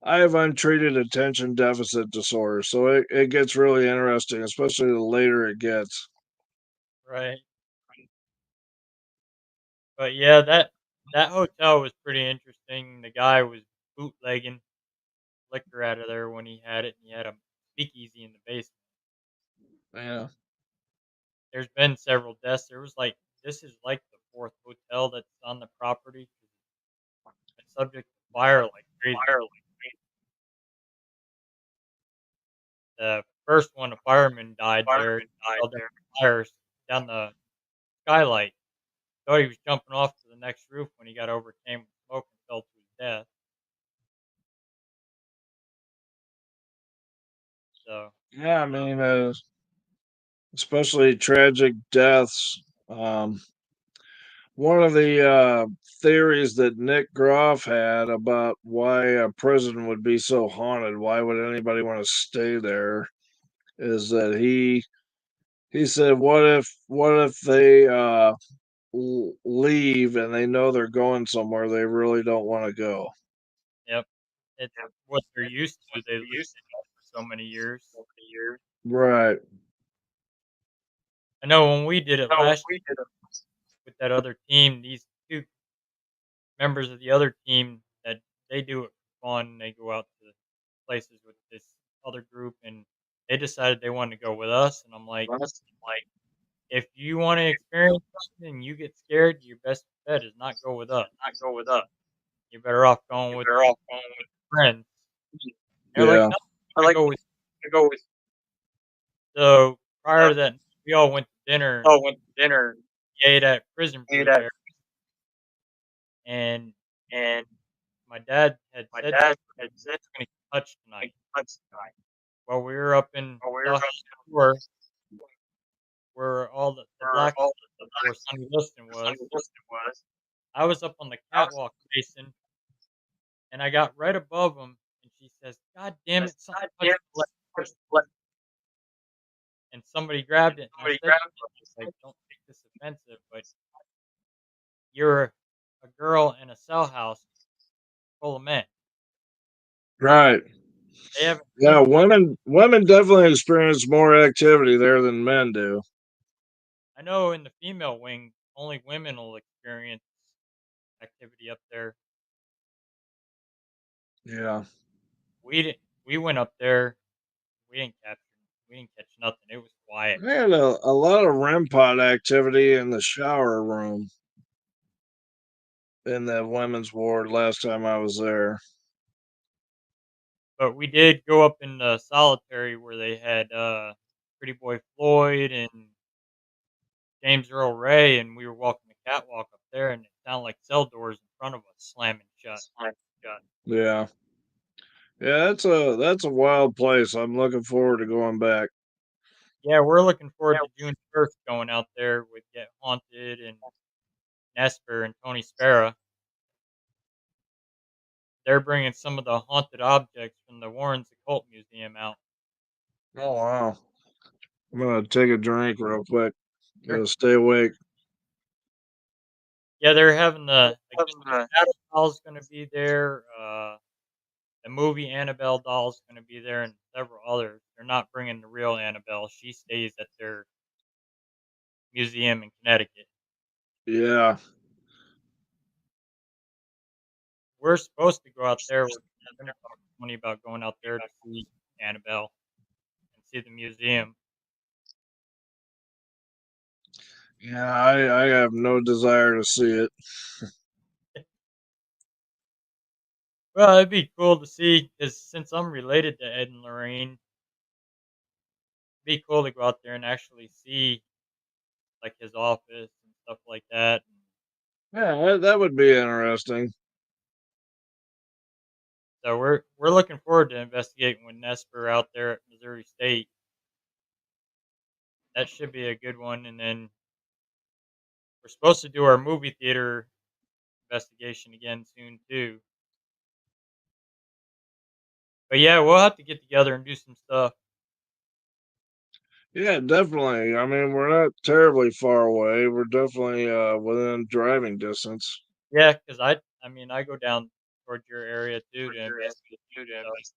I have untreated attention deficit disorder, so it gets really interesting, especially the later it gets. Right. But yeah, that hotel was pretty interesting. The guy was bootlegging liquor out of there when he had it, and he had a speakeasy in the basement. Yeah. There's been several deaths. This is like the fourth hotel that's on the property. It's subject to fire like crazy. The first one, a fireman died there. He fell down the fires down the skylight. Thought he was jumping off to the next roof when he got overcame with smoke and fell to his death. So Yeah, I mean, especially tragic deaths. One of the theories that Nick Groff had about why a prison would be so haunted, why would anybody want to stay there, is that he said, what if they leave and they know they're going somewhere they really don't want to go? yep, it's what they're used to. They lived in it for so many years. Right. I know when we did it last year with that other team, these two members of the other team that they do it for fun. They go out to places with this other group, and they decided they wanted to go with us. And I'm like, if you want to experience something and you get scared, your best bet is not go with us. You're better off going with friends. They're like, Yeah. no, I go with. So prior to that, we all went to dinner and we ate at Prison Brew there, and my dad had said to me, "We're gonna get touched tonight." Well, we were up in South Shore where all the black where Sonny Liston was. I was up on the catwalk facing, and I got right above him, and she says, "God damn it, something touched my leg." And somebody grabbed it, and I said, like, "Don't take this offensive, but you're a girl in a cell house full of men. Right. They haven't Yeah, seen touch." women definitely experience more activity there than men do. I know in the female wing, only women will experience activity up there. Yeah. We didn't. We went up there. We didn't capture. We didn't catch nothing. It was quiet. I had a lot of REM pod activity in the shower room in the women's ward last time I was there. But we did go up in the solitary where they had Pretty Boy Floyd and James Earl Ray, and we were walking the catwalk up there, and it sounded like cell doors in front of us slamming shut. Yeah. Yeah, that's a wild place. I'm looking forward to going back. Yeah, we're looking forward to June 1st going out there with Get Haunted and Nesper and Tony Spera. They're bringing some of the haunted objects from the Warren's Occult Museum out. Oh wow. I'm gonna take a drink real quick. Sure. Gotta stay awake. Yeah, they're having the Shadow Doll's going to be there. The movie Annabelle doll's going to be there, and several others. They're not bringing the real Annabelle. She stays at their museum in Connecticut. Yeah. We're supposed to go out there. We're going to talk to Tony about going out there to see Annabelle and see the museum. Yeah, I have no desire to see it. Well, it'd be cool to see because since I'm related to Ed and Lorraine, it'd be cool to go out there and actually see like his office and stuff like that. Yeah, that would be interesting. So we're looking forward to investigating with Nesper out there at Missouri State. That should be a good one. And then we're supposed to do our movie theater investigation again soon too. But yeah, we'll have to get together and do some stuff. Yeah, definitely. I mean, we're not terribly far away. We're definitely within driving distance. Yeah, because I mean I go down towards your area too to investigate stuff.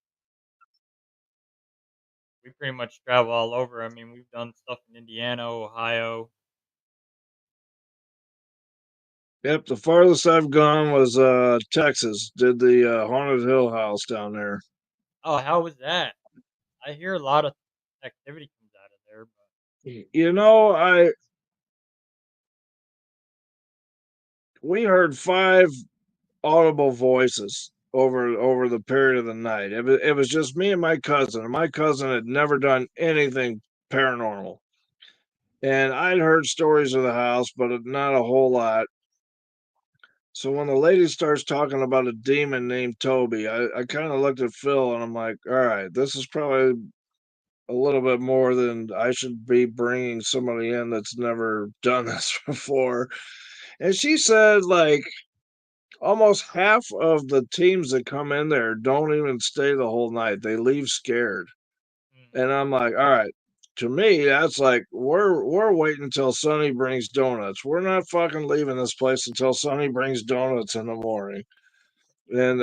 We pretty much travel all over. I mean we've done stuff in Indiana, Ohio. Yep, the farthest I've gone was Texas. Did the Haunted Hill House down there. Oh, how was that? I hear a lot of activity comes out of there, but You know, I we heard five audible voices over the period of the night. It was just me and my cousin. And my cousin had never done anything paranormal. And I'd heard stories of the house, but not a whole lot. So when the lady starts talking about a demon named Toby, I kind of looked at Phil and I'm like, all right, this is probably a little bit more than I should be bringing somebody in that's never done this before. And she said, like, almost half of the teams that come in there don't even stay the whole night. They leave scared. mm, And I'm like, all right. To me, that's like we're waiting until Sonny brings donuts. We're not fucking leaving this place until Sonny brings donuts in the morning. And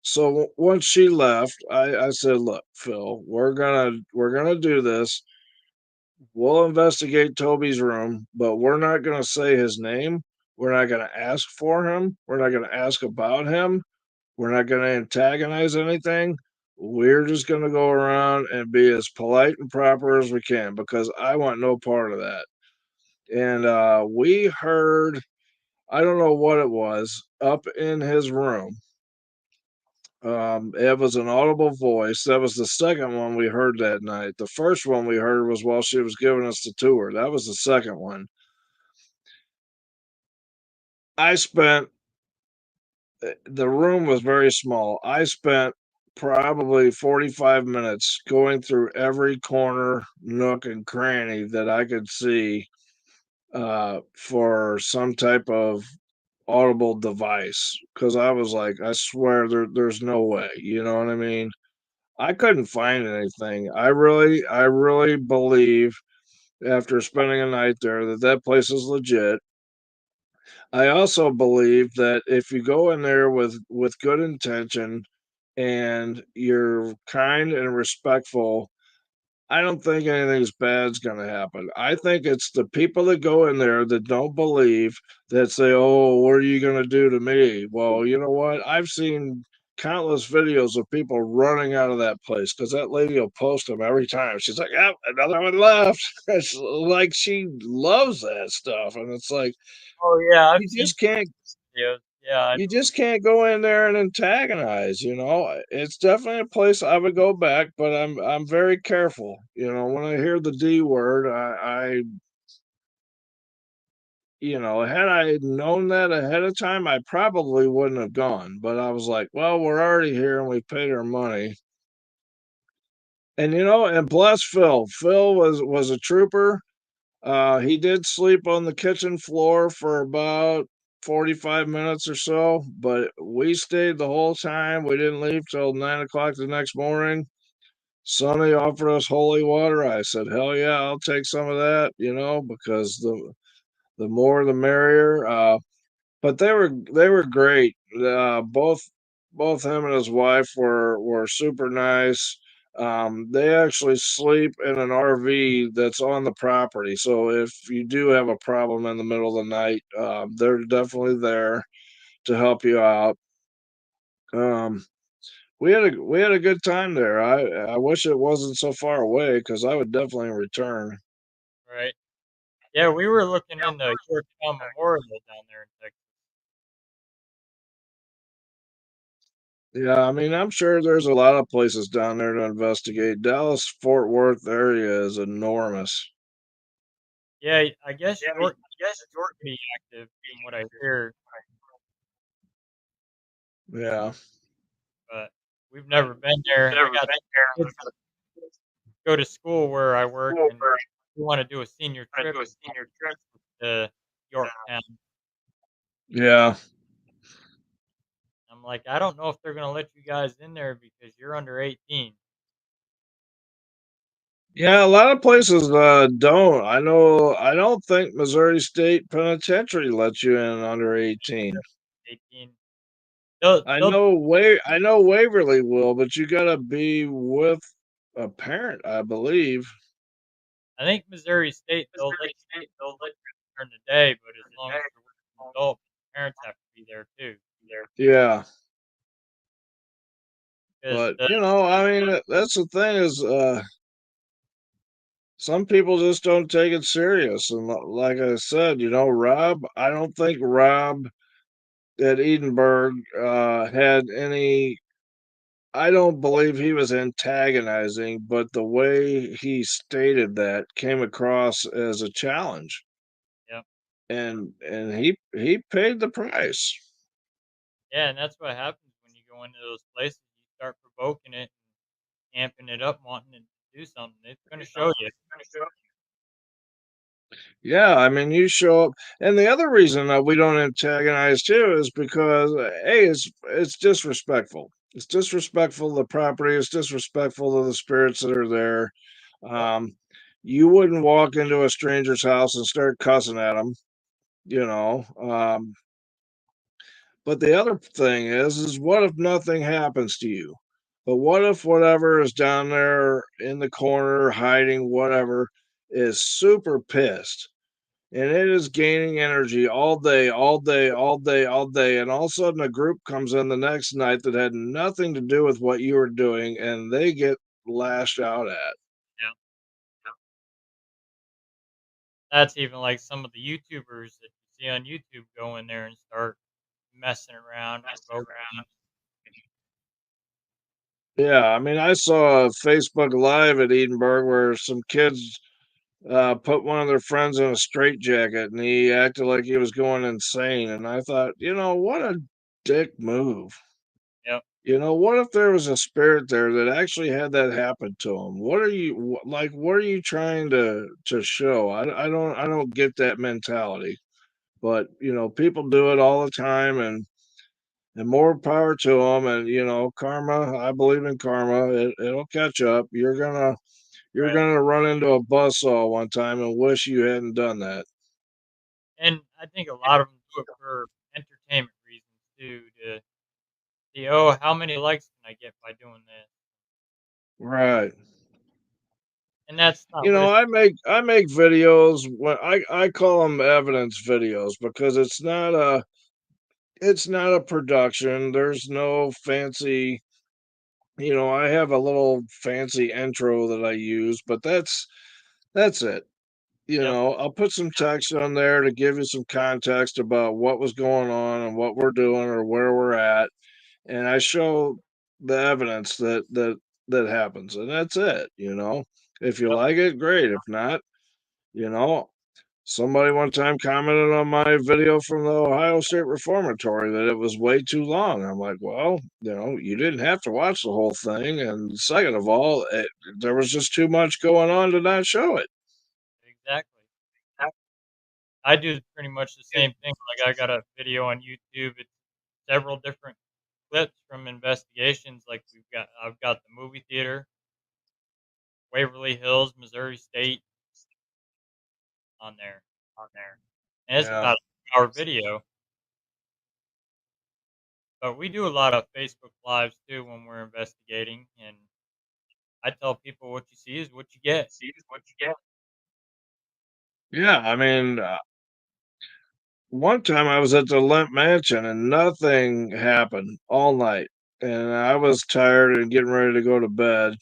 So once she left, I said, "Look, Phil, we're gonna do this. We'll investigate Toby's room, but we're not gonna say his name. We're not gonna ask for him. We're not gonna ask about him. We're not gonna antagonize anything. We're just gonna go around and be as polite and proper as we can because I want no part of that." And we heard, I don't know what it was, up in his room. It was an audible voice. That was the second one we heard that night. The first one we heard was while she was giving us the tour. That was the second one. I spent, the room was very small. I spent probably 45 minutes going through every corner, nook, and cranny that I could see for some type of audible device because I was like, I swear there's no way. You know what I mean? I couldn't find anything. I really believe after spending a night there that that place is legit. I also believe that if you go in there with good intention and you're kind and respectful, I don't think anything's bad's gonna happen. I think it's the people that go in there that don't believe, that say, "Oh, what are you gonna do to me?" Well, you know what? I've seen countless videos of people running out of that place because that lady will post them every time. She's like, "Yep, another one left." It's like she loves that stuff, and it's like Oh yeah, I've you seen just can't videos. Yeah, I you know. just can't go in there and antagonize, you know. It's definitely a place I would go back, but I'm very careful. You know, when I hear the D word, had I known that ahead of time, I probably wouldn't have gone. But I was like, well, we're already here and we paid our money. And and bless Phil. Phil was a trooper. He did sleep on the kitchen floor for about 45 minutes or so, but we stayed the whole time. We didn't leave till 9 o'clock the next morning. Sonny offered us holy water. I said, hell yeah, I'll take some of that, because the more the merrier. But they were great. Both him and his wife were super nice. They actually sleep in an RV that's on the property. So if you do have a problem in the middle of the night, they're definitely there to help you out. Um, we had a good time there. I wish it wasn't so far away because I would definitely return. Right. Yeah, we were looking into Yorktown Memorial down there in Texas. Yeah, I mean, I'm sure there's a lot of places down there to investigate. Dallas Fort Worth area is enormous. Yeah, I guess York is pretty active from what I hear, Yeah. but we've never been there. I got kids that go to school where I work, and we want to do a senior trip to Yorktown. Yeah. I'm like, I don't know if they're gonna let you guys in there because you're under 18. Yeah, a lot of places don't. I don't think Missouri State Penitentiary lets you in under 18. 18. They'll. I know Waverly will, but you gotta be with a parent, I believe. I think Missouri State they'll let you during the day, but as long as you're with an adult, parents have to be there too. Yeah. Because But I mean that's the thing is some people just don't take it serious. And like I said, Rob, I don't think Rob at Edinburgh had any. I don't believe he was antagonizing, but the way he stated that came across as a challenge, yeah, and he paid the price. yeah, and that's what happens when you go into those places. You start provoking it, and amping it up, wanting it to do something. It's gonna show you. Yeah, I mean, you show up, and the other reason that we don't antagonize too is because it's disrespectful. It's disrespectful to the property. It's disrespectful to the spirits that are there. Yep. Um, you wouldn't walk into a stranger's house and start cussing at them. You know, But the other thing is what if nothing happens to you? But what if whatever is down there in the corner hiding whatever is super pissed and it is gaining energy all day, all day, all day, all day, and all of a sudden a group comes in the next night that had nothing to do with what you were doing and they get lashed out at. Yeah. That's even like some of the YouTubers that you see on YouTube go in there and start messing around, provoking. Yeah, I mean, I saw a Facebook Live at Edinburgh where some kids put one of their friends in a straitjacket and he acted like he was going insane. And I thought, what a dick move. Yep. What if there was a spirit there that actually had that happen to him? What are you like? What are you trying to show? I don't get that mentality. But people do it all the time, and more power to them. And karma. I believe in karma. It'll catch up. You're Right. gonna run into a buzzsaw one time and wish you hadn't done that. And I think a lot of them do it for entertainment reasons too, to see, oh, how many likes can I get by doing this? Right. And that's not what it's. I make videos when I call them evidence videos because it's not a production. There's no fancy, I have a little fancy intro that I use, but that's it. Yep. I'll put some text on there to give you some context about what was going on and what we're doing or where we're at, and I show the evidence that happens, and that's it. If you Yep. like it, great. If not, you know, somebody one time commented on my video from the Ohio State Reformatory that it was way too long. I'm like, well, you didn't have to watch the whole thing, and second of all, there was just too much going on to not show it. Exactly. I do pretty much the same thing. Like I got a video on YouTube. It's several different clips from investigations. Like I've got the movie theater, Waverly Hills, Missouri State on there, and it's Yeah. about an hour video. But we do a lot of Facebook lives too when we're investigating, and I tell people what you see is what you get. Yeah, I mean, one time I was at the Limp Mansion and nothing happened all night. And I was tired and getting ready to go to bed.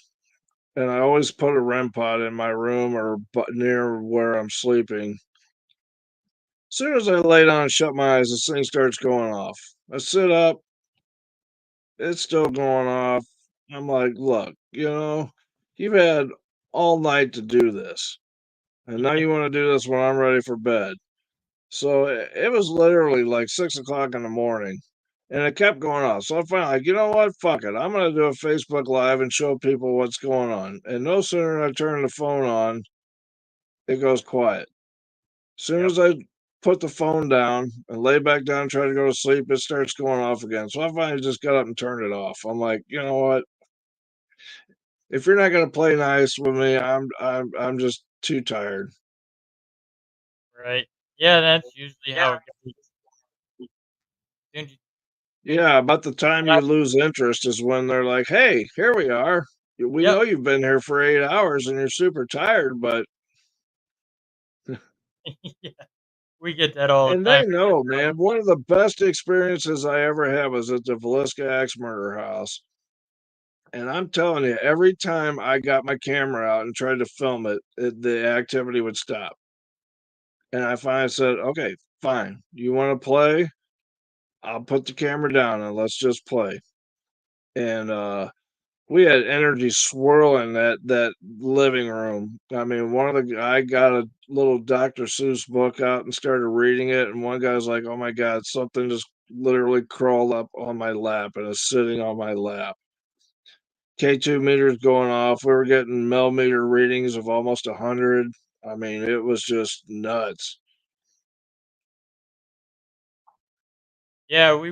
And I always put a REM pod in my room or near where I'm sleeping. As soon as I lay down and shut my eyes, this thing starts going off. I sit up, it's still going off. I'm like, look, you've had all night to do this. And now Yeah, you want to do this when I'm ready for bed. So it was literally like 6 o'clock in the morning, and it kept going on. So I finally like, you know what? Fuck it. I'm gonna do a Facebook Live and show people what's going on. And no sooner than I turn the phone on, it goes quiet. As soon yep, as I put the phone down and lay back down and try to go to sleep, it starts going off again. So I finally just got up and turned it off. I'm like, you know what? If you're not gonna play nice with me, I'm just too tired. right. Yeah, that's usually how it goes. Soon as you, soon as you Yeah, about the time you stop- lose interest is when they're like, "Hey, here we are. We Yep. know you've been here for 8 hours and you're super tired, but." Yeah, we get that all the And time. they know, man. One of the best experiences I ever had was at the Villisca Axe Murder House. And I'm telling you, every time I got my camera out and tried to film it, the activity would stop. And I finally said, "Okay, fine. You want to play? I'll put the camera down and let's just play." And we had energy swirling that living room. I mean, I got a little Dr. Seuss book out and started reading it, and one guy's like, "Oh my God, something just literally crawled up on my lap and is sitting on my lap." K2 meters going off. We were getting millimeter readings of almost 100. I mean, it was just nuts. Yeah, we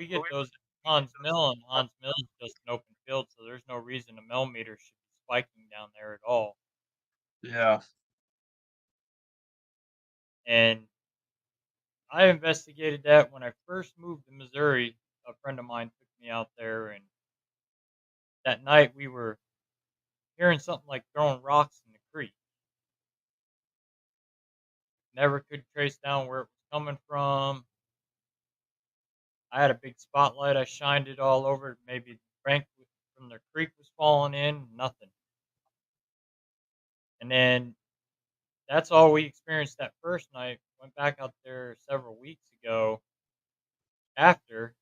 get those at Hans Mill, and Hans Mill is just an open field, so there's no reason a millimeter should be spiking down there at all. Yeah. And I investigated that when I first moved to Missouri. A friend of mine took me out there, and that night we were hearing something like throwing rocks in the creek. Never could trace down where it was coming from. I had a big spotlight. I shined it all over. Maybe the bank from the creek was falling in. Nothing. And then that's all we experienced that first night. Went back out there several weeks ago after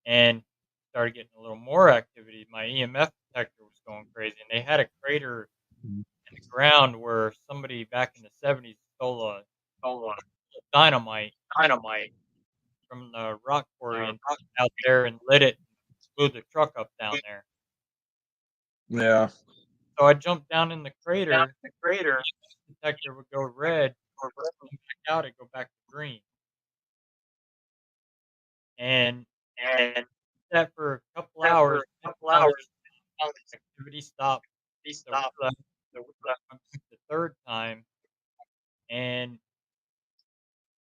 and started getting a little more activity. My EMF detector was going crazy, and they had a crater in the ground where somebody back in the 70s stole a dynamite from the rock quarry and took it out there and lit it and blew the truck up down there. Yeah. So I jumped down in the crater. The EMF detector would go red, come back out, it'd go back to green. And that for a couple hours. I found activity stopped. So we left. Went back the third time, and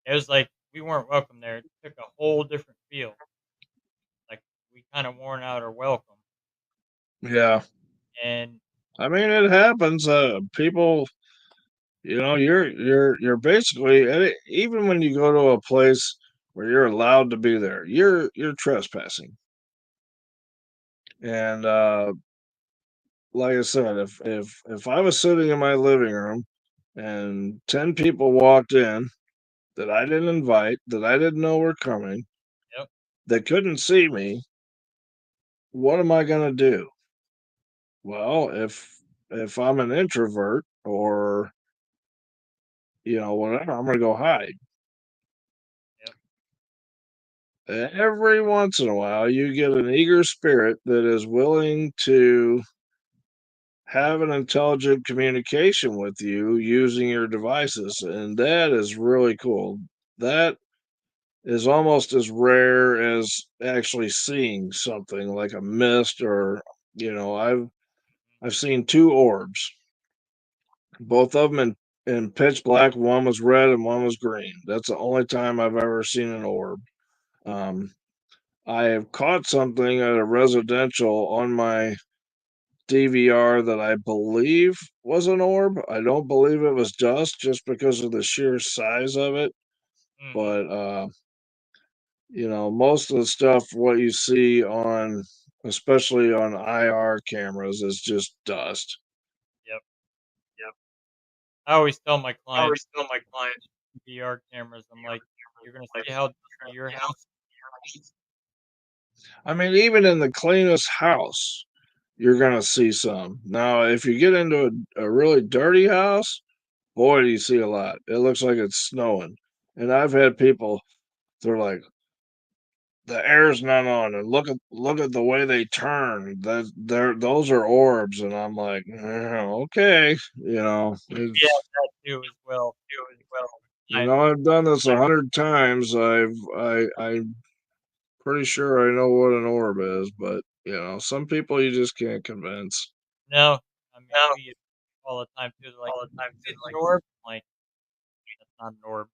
it was like we weren't welcome there. It took a whole different feel. Like we kind of worn out our welcome. Yeah. And I mean, it happens. People, you're basically even when you go to a place where you're allowed to be there, you're trespassing. And like I said, if I was sitting in my living room and 10 people walked in that I didn't invite, that I didn't know were coming, yep, that couldn't see me, what am I gonna do? Well, if I'm an introvert or whatever, I'm gonna go hide. yep, Every once in a while, you get an eager spirit that is willing to have an intelligent communication with you using your devices, and that is really cool. That is almost as rare as actually seeing something like a mist or I've seen two orbs, both of them in pitch black. One was red and one was green. That's the only time I've ever seen an orb. Um, I have caught something at a residential on my DVR that I believe was an orb. I don't believe it was dust just because of the sheer size of it. mm-hmm, But most of the stuff what you see on especially on IR cameras is just dust. yep. I always tell my clients VR cameras. I'm like, you're gonna see how dusty your house. I mean, even in the cleanest house, you're gonna see some. Now, if you get into a really dirty house, boy, do you see a lot. It looks like it's snowing. And I've had people, they're like, the air's not on, and look at the way they turn. Those are orbs, and I'm like, okay, Yeah, it's that too as well. I've done this 100 times. I'm pretty sure I know what an orb is, but some people you just can't convince. No, I mean we get all the time too. They're like, it's an orb. I'm like, that's not an orb.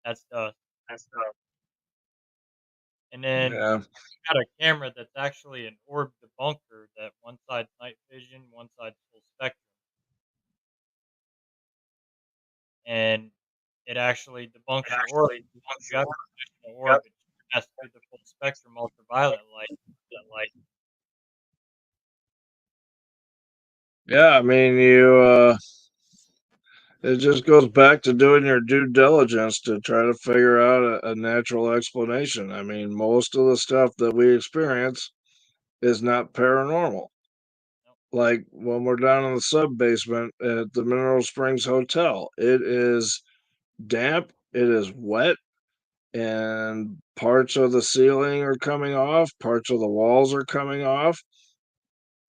That's dust. And then Yeah. got a camera that's actually an orb debunker. That one side's night vision, one side's full spectrum, and it actually debunks your orb. If you have a traditional orb, it has to be the full spectrum ultraviolet light. Yeah, I mean, it just goes back to doing your due diligence to try to figure out a natural explanation. I mean, most of the stuff that we experience is not paranormal. Nope. Like when we're down in the sub basement at the Mineral Springs Hotel, it is damp, it is wet, and parts of the ceiling are coming off, parts of the walls are coming off.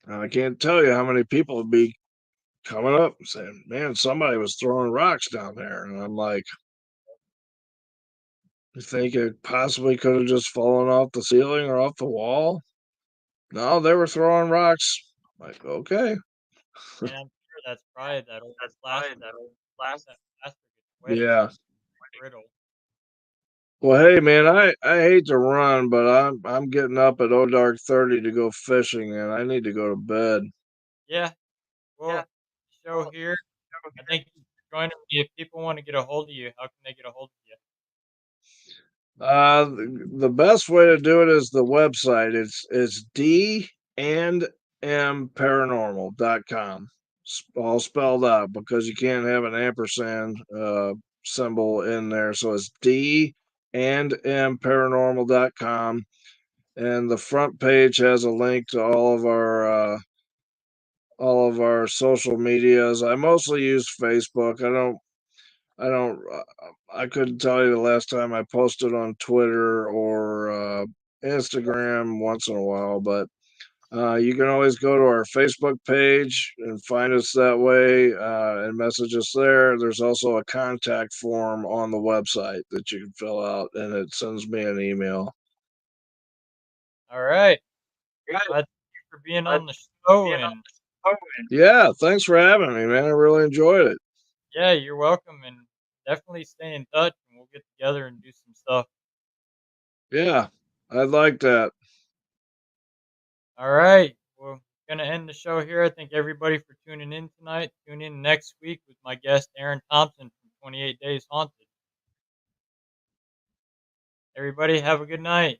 And I can't tell you how many people would be coming up and saying, "Man, somebody was throwing rocks down there." And I'm like, "You think it possibly could have just fallen off the ceiling or off the wall?" No, they were throwing rocks. I'm like, okay. And I'm sure that's probably that old plaster. That plaster Wet, Yeah. brittle. Well, hey man, I hate to run, but I'm getting up at dark 30 to go fishing, and I need to go to bed. Yeah. Well, show here. I thank you for joining me. If people want to get a hold of you, how can they get a hold of you? The best way to do it is the website. It's D and M paranormal.com. All spelled out because you can't have an ampersand symbol in there. So it's D and M paranormal.com. And the front page has a link to all of our social medias. I mostly use Facebook. I don't. I couldn't tell you the last time I posted on Twitter or Instagram once in a while, but you can always go to our Facebook page and find us that way and message us there. There's also a contact form on the website that you can fill out, and it sends me an email. All right. Glad you for being on the show. And Yeah, thanks for having me, man. I really enjoyed it. yeah, you're welcome. And definitely stay in touch and we'll get together and do some stuff. Yeah, I'd like that. All right. We're going to end the show here. I thank everybody for tuning in tonight. Tune in next week with my guest, Aaron Thompson from 28 Days Haunted. Everybody, have a good night.